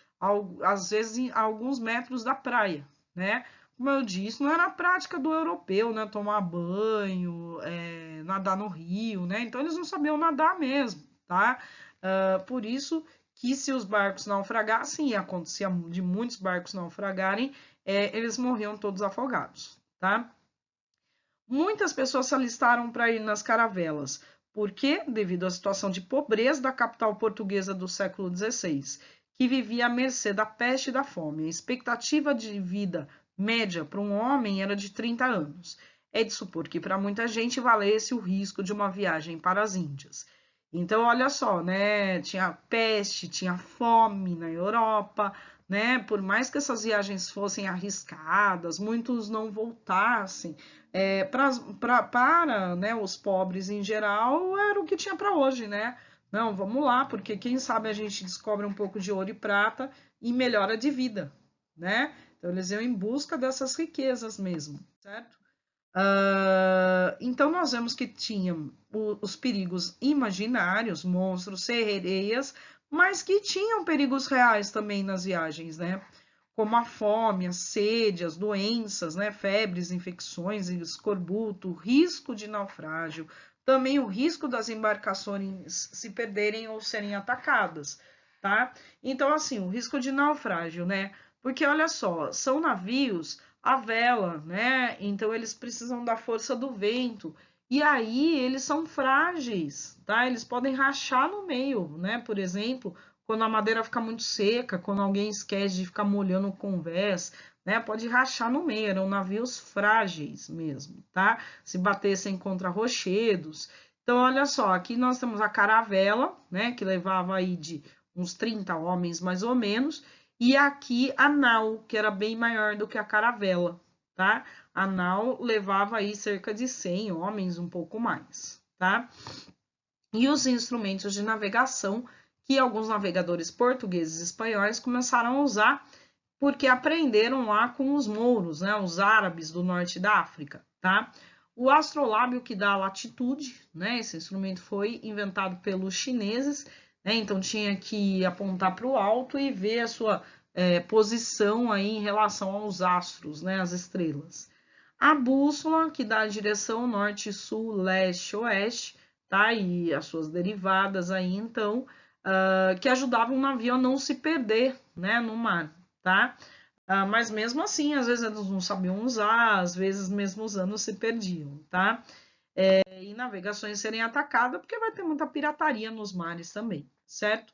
às vezes a alguns metros da praia, né? Como eu disse, não era a prática do europeu, né? Tomar banho, nadar no rio, né? Então eles não sabiam nadar mesmo, tá? Por isso que se os barcos naufragassem, e acontecia de muitos barcos naufragarem, eles morriam todos afogados, tá? Muitas pessoas se alistaram para ir nas caravelas, porque, devido à situação de pobreza da capital portuguesa do século XVI, que vivia à mercê da peste e da fome, a expectativa de vida média para um homem era de 30 anos. É de supor que para muita gente valesse o risco de uma viagem para as Índias. Então, olha só, né? Tinha peste, tinha fome na Europa, né? Por mais que essas viagens fossem arriscadas, muitos não voltassem. Para né, os pobres em geral, era o que tinha para hoje, né? Não, vamos lá, porque quem sabe a gente descobre um pouco de ouro e prata e melhora de vida, né? Então, eles iam em busca dessas riquezas mesmo, certo? Então, nós vemos que tinham os perigos imaginários, monstros, sereias, mas que tinham perigos reais também nas viagens, né? Como a fome, a sede, as doenças, né? Febres, infecções, escorbuto, risco de naufrágio, também o risco das embarcações se perderem ou serem atacadas, tá? Então, assim, o risco de naufrágio, né? Porque olha só, são navios a vela, né? Então eles precisam da força do vento. E aí eles são frágeis, tá? Eles podem rachar no meio, né? Por exemplo, quando a madeira fica muito seca, quando alguém esquece de ficar molhando o convés, né? Pode rachar no meio, eram navios frágeis mesmo, tá? Se batessem contra rochedos. Então, olha só, aqui nós temos a caravela, né? Que levava aí de uns 30 homens mais ou menos, e aqui a nau, que era bem maior do que a caravela, tá? A nau levava aí cerca de 100 homens, um pouco mais, tá? E os instrumentos de navegação que alguns navegadores portugueses e espanhóis começaram a usar porque aprenderam lá com os mouros, né? Os árabes do norte da África, tá? O astrolábio que dá a latitude, né? Esse instrumento foi inventado pelos chineses né? Então tinha que apontar para o alto e ver a sua posição aí em relação aos astros, né? As estrelas. A bússola, que dá a direção norte, sul, leste, oeste, tá? E as suas derivadas aí, então, que ajudavam o navio a não se perder, né, no mar, tá? Mas mesmo assim, às vezes eles não sabiam usar, às vezes mesmo usando se perdiam, tá? E navegações serem atacadas, porque vai ter muita pirataria nos mares também, certo?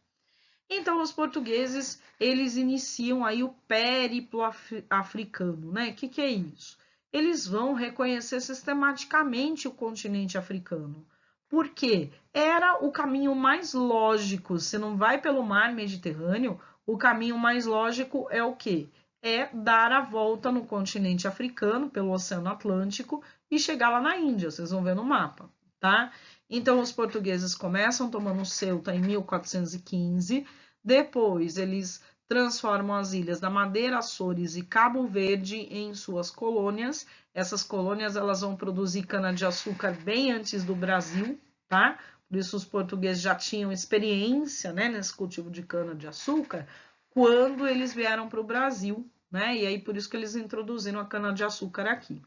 Então, os portugueses, eles iniciam aí o périplo africano, né? O que é isso? Eles vão reconhecer sistematicamente o continente africano. Por quê? Era o caminho mais lógico. Você não vai pelo mar Mediterrâneo, o caminho mais lógico é o quê? É dar a volta no continente africano, pelo Oceano Atlântico, e chegar lá na Índia, vocês vão ver no mapa, tá? Então, os portugueses começam tomando Ceuta em 1415, depois eles transformam as ilhas da Madeira, Açores e Cabo Verde em suas colônias. Essas colônias elas vão produzir cana-de-açúcar bem antes do Brasil, tá? Por isso os portugueses já tinham experiência, né, nesse cultivo de cana-de-açúcar quando eles vieram para o Brasil, né? E aí por isso que eles introduziram a cana-de-açúcar aqui.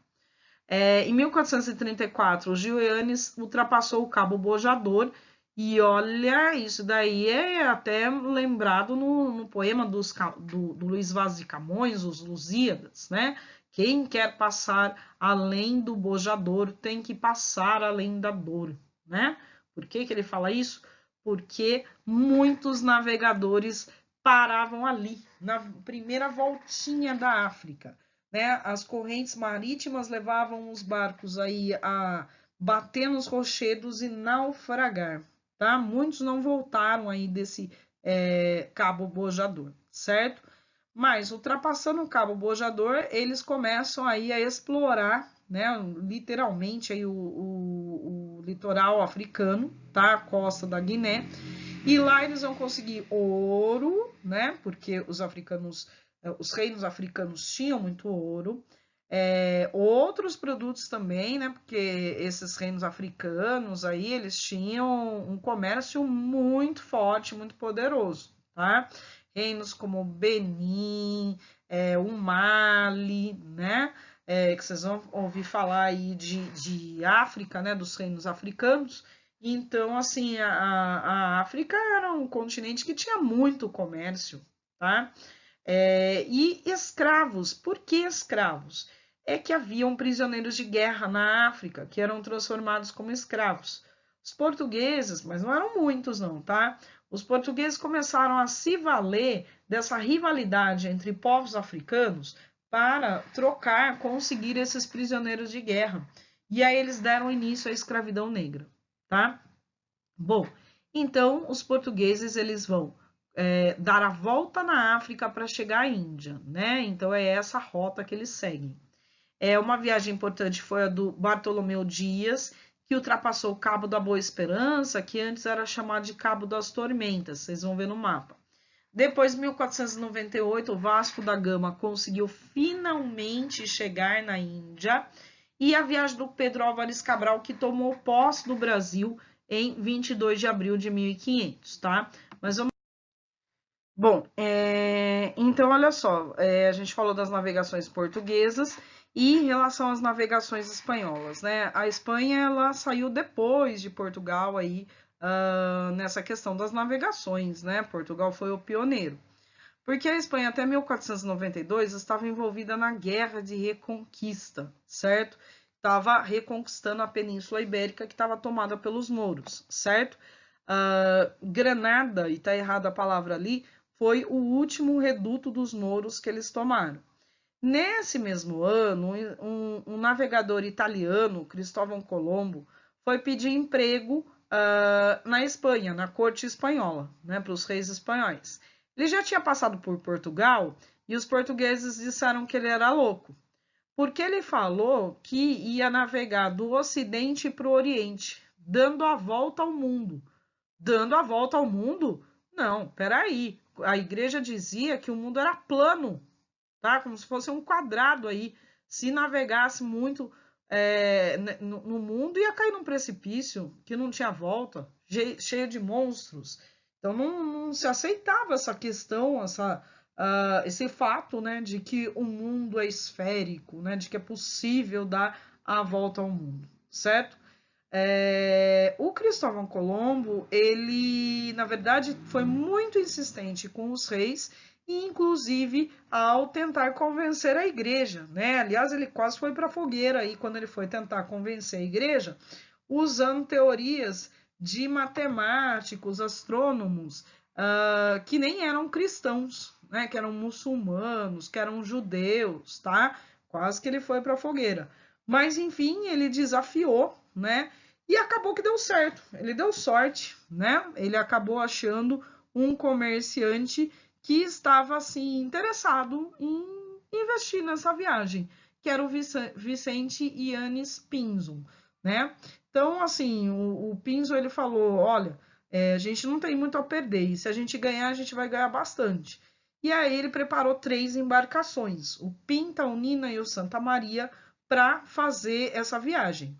Em 1434, o Gil-Eanes ultrapassou o Cabo Bojador e olha, isso daí é até lembrado no poema do Luiz Vaz de Camões, os Lusíadas, né? Quem quer passar além do bojador tem que passar além da dor, né? Por que ele fala isso? Porque muitos navegadores paravam ali, na primeira voltinha da África, né? As correntes marítimas levavam os barcos aí a bater nos rochedos e naufragar, tá? Muitos não voltaram aí desse Cabo Bojador, certo? Mas ultrapassando o Cabo Bojador, eles começam aí a explorar, né? Literalmente aí o litoral africano, tá? A costa da Guiné. E lá eles vão conseguir ouro, né? Porque os reinos africanos tinham muito ouro. Outros produtos também, né? Porque esses reinos africanos aí, eles tinham um comércio muito forte, muito poderoso, tá? Reinos como Benin, o Mali, né? Que vocês vão ouvir falar aí de África, né? Dos reinos africanos. Então, assim, a África era um continente que tinha muito comércio, tá? E escravos. Por que escravos? É que haviam prisioneiros de guerra na África que eram transformados como escravos. Os portugueses, mas não eram muitos não, tá? Os portugueses começaram a se valer dessa rivalidade entre povos africanos para trocar, conseguir esses prisioneiros de guerra. E aí eles deram início à escravidão negra, tá? Bom, então os portugueses eles vão dar a volta na África para chegar à Índia, né? Então é essa rota que eles seguem. Uma viagem importante foi a do Bartolomeu Dias, que ultrapassou o Cabo da Boa Esperança, que antes era chamado de Cabo das Tormentas, vocês vão ver no mapa. Depois, em 1498, o Vasco da Gama conseguiu finalmente chegar na Índia, e a viagem do Pedro Álvares Cabral, que tomou posse do Brasil em 22 de abril de 1500, tá? Mas vamos... Bom, então olha só, a gente falou das navegações portuguesas e em relação às navegações espanholas, né? A Espanha, ela saiu depois de Portugal aí, nessa questão das navegações, né? Portugal foi o pioneiro. Porque a Espanha até 1492 estava envolvida na Guerra de Reconquista, certo? Estava reconquistando a Península Ibérica que estava tomada pelos mouros, certo? Granada, e está errada a palavra ali, foi o último reduto dos mouros que eles tomaram. Nesse mesmo ano, um navegador italiano, Cristóvão Colombo, foi pedir emprego na Espanha, na corte espanhola, né, para os reis espanhóis. Ele já tinha passado por Portugal e os portugueses disseram que ele era louco, porque ele falou que ia navegar do Ocidente para o Oriente, dando a volta ao mundo. Dando a volta ao mundo? Não, peraí. A igreja dizia que o mundo era plano, tá? Como se fosse um quadrado aí. Se navegasse muito no mundo, ia cair num precipício que não tinha volta, cheio de monstros. Então não se aceitava essa questão, esse fato, né, de que o mundo é esférico, né, de que é possível dar a volta ao mundo, certo? O Cristóvão Colombo, ele, na verdade, foi muito insistente com os reis, e inclusive ao tentar convencer a igreja, né? Aliás, ele quase foi para a fogueira aí quando ele foi tentar convencer a igreja, usando teorias de matemáticos, astrônomos, que nem eram cristãos, né? Que eram muçulmanos, que eram judeus, tá? Quase que ele foi para a fogueira. Mas, enfim, ele desafiou, né? E acabou que deu certo. Ele deu sorte, né? Ele acabou achando um comerciante que estava assim interessado em investir nessa viagem, que era o Vicente Yannis Pinzon, né? Então, assim, o Pinzon ele falou, olha, a gente não tem muito a perder, e se a gente ganhar, a gente vai ganhar bastante. E aí ele preparou 3 embarcações, o Pinta, o Nina e o Santa Maria, para fazer essa viagem.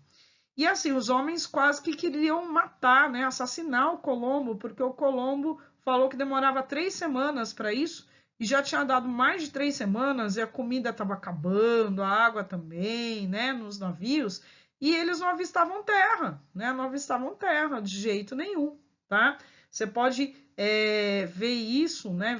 E assim, os homens quase que queriam matar, né, assassinar o Colombo, porque o Colombo falou que demorava 3 semanas para isso, e já tinha dado mais de 3 semanas, e a comida estava acabando, a água também, né, nos navios, e eles não avistavam terra, né, não avistavam terra de jeito nenhum, tá? Você pode ver isso, né,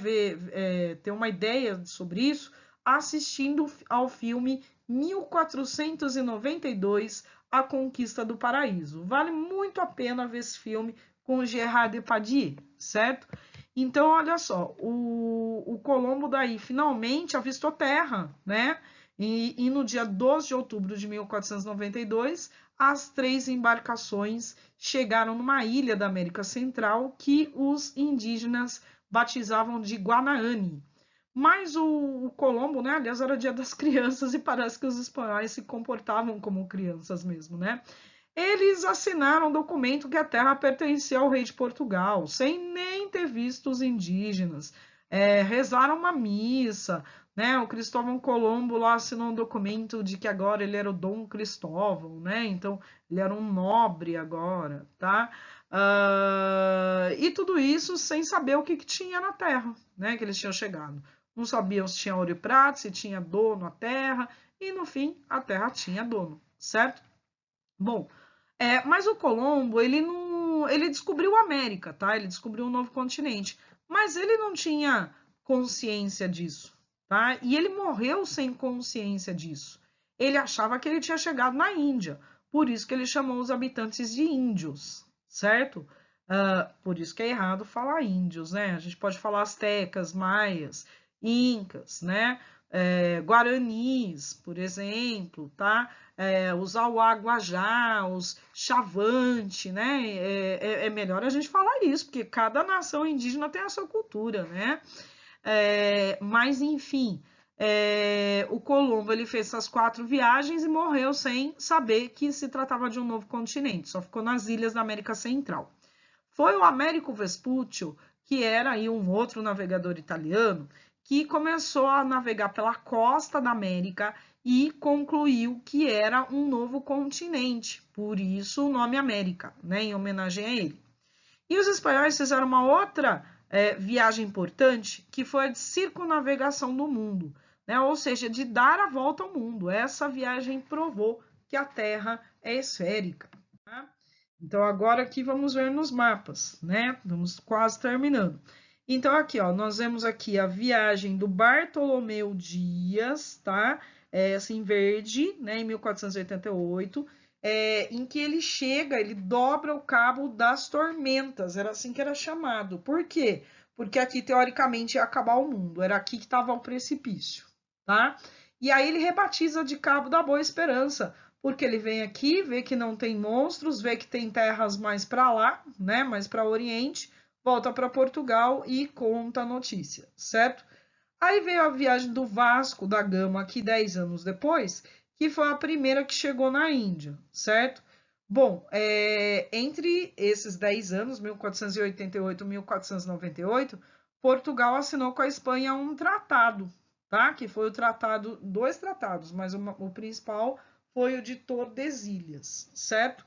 ter uma ideia sobre isso, assistindo ao filme 1492, A Conquista do Paraíso. Vale muito a pena ver esse filme com Gerard Depardieu, certo? Então, olha só, o Colombo daí finalmente avistou terra, né? E no dia 12 de outubro de 1492, as 3 embarcações chegaram numa ilha da América Central que os indígenas batizavam de Guanaani. Mas o Colombo, né? Aliás, era dia das crianças e parece que os espanhóis se comportavam como crianças mesmo, né? Eles assinaram um documento que a terra pertencia ao rei de Portugal, sem nem ter visto os indígenas. Rezaram uma missa, né? O Cristóvão Colombo lá assinou um documento de que agora ele era o Dom Cristóvão, né? Então ele era um nobre agora, tá? E tudo isso sem saber o que tinha na terra, né? Que eles tinham chegado. Não sabiam se tinha ouro e prata, se tinha dono a terra, e no fim a terra tinha dono, certo? Bom, mas o Colombo, ele não, ele descobriu a América, tá? Ele descobriu um novo continente, mas ele não tinha consciência disso, tá? E ele morreu sem consciência disso. Ele achava que ele tinha chegado na Índia, por isso que ele chamou os habitantes de índios, certo? Por isso que é errado falar índios, né? A gente pode falar astecas, maias, incas, né? Guaranis, por exemplo, tá? Os Auaguajá, os Chavante, né? É melhor a gente falar isso, porque cada nação indígena tem a sua cultura, né? Mas, enfim, o Colombo ele fez essas 4 viagens e morreu sem saber que se tratava de um novo continente, só ficou nas ilhas da América Central. Foi o Américo Vespuccio, que era aí um outro navegador italiano, que começou a navegar pela costa da América e concluiu que era um novo continente, por isso o nome América, né, em homenagem a ele. E os espanhóis fizeram uma outra viagem importante, que foi a de circunnavegação do mundo, né, ou seja, de dar a volta ao mundo. Essa viagem provou que a Terra é esférica. Tá? Então, agora aqui vamos ver nos mapas, né? Vamos quase terminando. Então, aqui, ó, nós vemos aqui a viagem do Bartolomeu Dias, tá? Assim, verde, né, em 1488, em que ele chega, ele dobra o Cabo das Tormentas, era assim que era chamado. Por quê? Porque aqui, teoricamente, ia acabar o mundo, era aqui que estava o precipício, tá? E aí ele rebatiza de Cabo da Boa Esperança, porque ele vem aqui, vê que não tem monstros, vê que tem terras mais para lá, né, mais para o Oriente, volta para Portugal e conta a notícia, certo? Aí veio a viagem do Vasco da Gama aqui 10 anos depois, que foi a primeira que chegou na Índia, certo? Bom, entre esses 10 anos, 1488 e 1498, Portugal assinou com a Espanha um tratado, tá? Que foi o tratado, 2 tratados, mas o principal foi o de Tordesilhas, certo?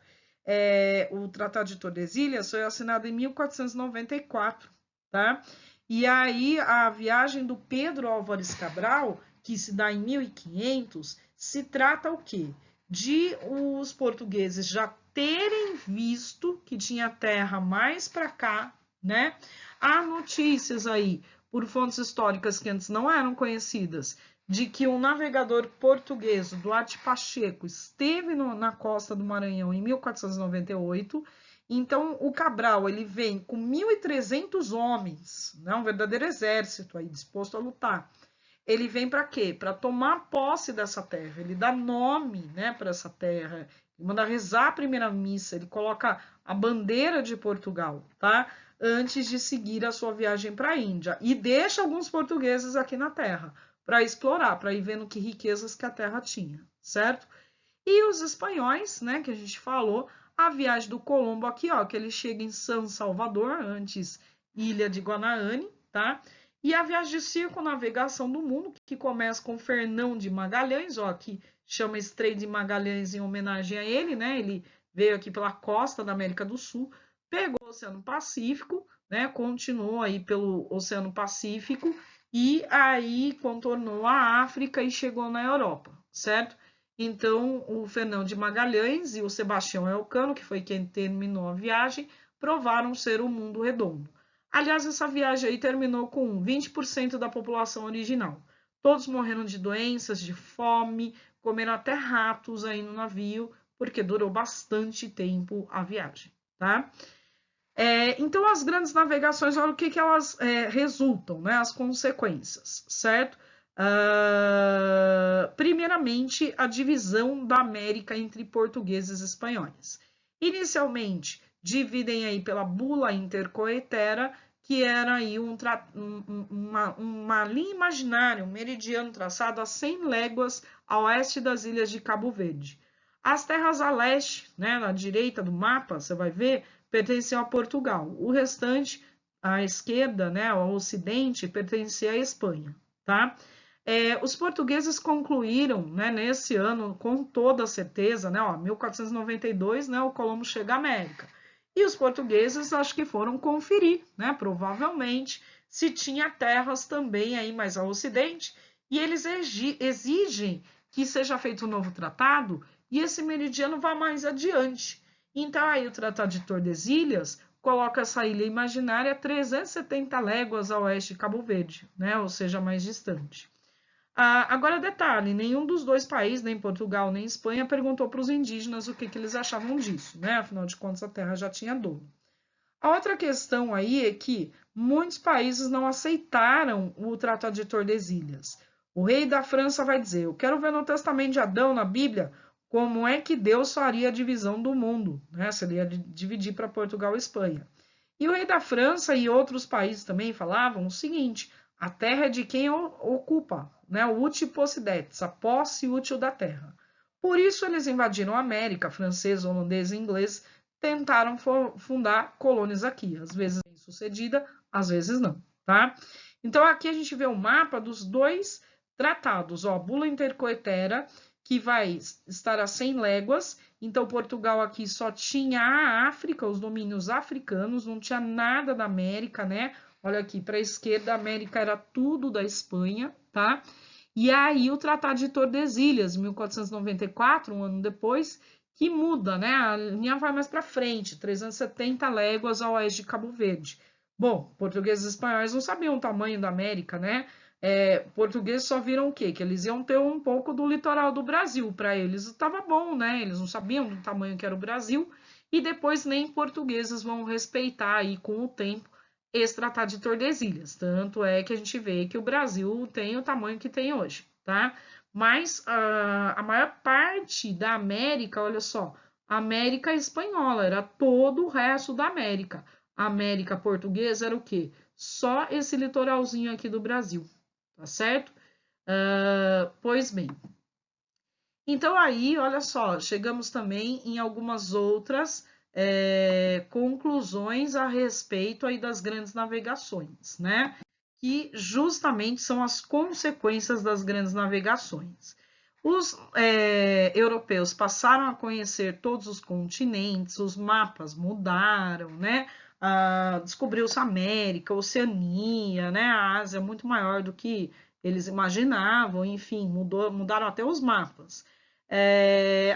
o Tratado de Tordesilhas foi assinado em 1494, tá? E aí a viagem do Pedro Álvares Cabral, que se dá em 1500, se trata o quê? De os portugueses já terem visto que tinha terra mais para cá, né? Há notícias aí, por fontes históricas que antes não eram conhecidas, de que um navegador português, Duarte Pacheco, esteve na costa do Maranhão em 1498. Então, o Cabral ele vem com 1.300 homens, né, um verdadeiro exército aí, disposto a lutar. Ele vem para quê? Para tomar posse dessa terra. Ele dá nome, né, para essa terra. Ele manda rezar a primeira missa. Ele coloca a bandeira de Portugal, tá? Antes de seguir a sua viagem para a Índia. E deixa alguns portugueses aqui na terra para explorar, para ir vendo que riquezas que a terra tinha, certo? E os espanhóis, né, que a gente falou, a viagem do Colombo aqui, ó, que ele chega em São Salvador, antes Ilha de Guanaane, tá? E a viagem de circunnavegação do mundo, que começa com Fernão de Magalhães, ó, que chama Estreito de Magalhães em homenagem a ele, né? Ele veio aqui pela costa da América do Sul, pegou o Oceano Pacífico, né? Continuou aí pelo Oceano Pacífico e aí contornou a África e chegou na Europa, certo? Então, o Fernão de Magalhães e o Sebastião Elcano, que foi quem terminou a viagem, provaram ser o mundo redondo. Aliás, essa viagem aí terminou com 20% da população original. Todos morreram de doenças, de fome, comeram até ratos aí no navio, porque durou bastante tempo a viagem, tá? Então, as grandes navegações, olha o que elas resultam, né? As consequências, certo? Primeiramente, a divisão da América entre portugueses e espanhóis. Inicialmente, dividem aí pela bula intercoetera, que era aí uma linha imaginária, um meridiano traçado a 100 léguas a oeste das ilhas de Cabo Verde. As terras a leste, né, na direita do mapa, você vai ver, pertenciam a Portugal. O restante, à esquerda, né, ao ocidente, pertencia à Espanha, tá? Os portugueses concluíram, né, nesse ano, com toda certeza, né, 1492, né, o Colombo chega à América. E os portugueses acho que foram conferir, né, provavelmente, se tinha terras também aí mais ao ocidente, e eles exigem que seja feito um novo tratado e esse meridiano vá mais adiante. Então, aí o Tratado de Tordesilhas coloca essa ilha imaginária a 370 léguas a oeste de Cabo Verde, né, ou seja, mais distante. Agora, detalhe, nenhum dos dois países, nem Portugal nem Espanha, perguntou para os indígenas o que eles achavam disso, né? Afinal de contas, a terra já tinha dono. A outra questão aí é que muitos países não aceitaram o Tratado de Tordesilhas. O rei da França vai dizer, eu quero ver no Testamento de Adão, na Bíblia, como é que Deus faria a divisão do mundo, né? Se ele ia dividir para Portugal e Espanha. E o rei da França e outros países também falavam o seguinte, a terra é de quem ocupa, né? O uti possidetis, a posse útil da terra. Por isso eles invadiram a América, francês, holandês e inglês, tentaram fundar colônias aqui, às vezes bem sucedida, às vezes não, tá? Então aqui a gente vê o mapa dos dois tratados, ó, a bula intercoetera, que vai estar a 100 léguas, então Portugal aqui só tinha a África, os domínios africanos, não tinha nada da América, né? Olha aqui, para a esquerda, a América era tudo da Espanha, tá? E aí o Tratado de Tordesilhas, 1494, um ano depois, que muda, né? A linha vai mais para frente, 370 léguas a oeste de Cabo Verde. Bom, portugueses e espanhóis não sabiam o tamanho da América, né? Portugueses só viram o quê? Que eles iam ter um pouco do litoral do Brasil. Para eles estava bom, né? Eles não sabiam do tamanho que era o Brasil. E depois nem portugueses vão respeitar aí com o tempo esse Tratado de Tordesilhas. Tanto é que a gente vê que o Brasil tem o tamanho que tem hoje, tá? Mas a maior parte da América, olha só, a América espanhola, era todo o resto da América. A América portuguesa era o quê? Só esse litoralzinho aqui do Brasil, tá certo? Pois bem. Então aí, olha só, chegamos também em algumas outras conclusões a respeito aí das grandes navegações, né? Que justamente são as consequências das grandes navegações. Os europeus passaram a conhecer todos os continentes, os mapas mudaram, né? Descobriu-se a América, a Oceania, né? A Ásia é muito maior do que eles imaginavam, enfim, mudaram até os mapas.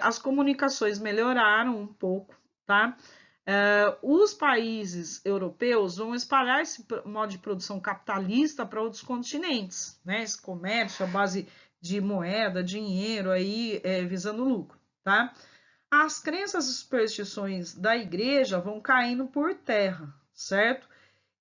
As comunicações melhoraram um pouco, tá? Os países europeus vão espalhar esse modo de produção capitalista para outros continentes, né? Esse comércio à base de moeda, dinheiro, aí visando lucro, tá? As crenças e superstições da igreja vão caindo por terra, certo?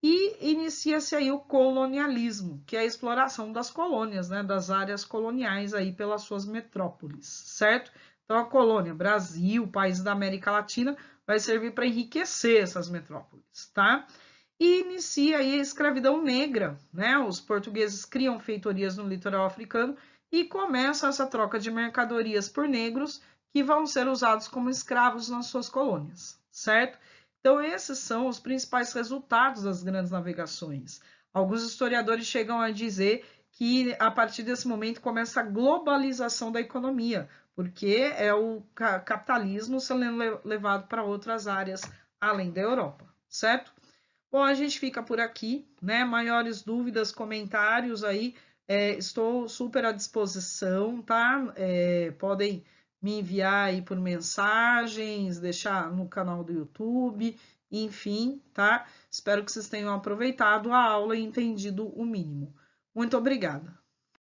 E inicia-se aí o colonialismo, que é a exploração das colônias, né, das áreas coloniais aí pelas suas metrópoles, certo? Então a colônia Brasil, países da América Latina, vai servir para enriquecer essas metrópoles, tá? E inicia aí a escravidão negra, né? Os portugueses criam feitorias no litoral africano e começa essa troca de mercadorias por negros que vão ser usados como escravos nas suas colônias, certo? Então, esses são os principais resultados das grandes navegações. Alguns historiadores chegam a dizer que a partir desse momento começa a globalização da economia, porque é o capitalismo sendo levado para outras áreas além da Europa, certo? Bom, a gente fica por aqui, né? Maiores dúvidas, comentários aí, estou super à disposição, tá? Podem me enviar aí por mensagens, deixar no canal do YouTube, enfim, tá? Espero que vocês tenham aproveitado a aula e entendido o mínimo. Muito obrigada.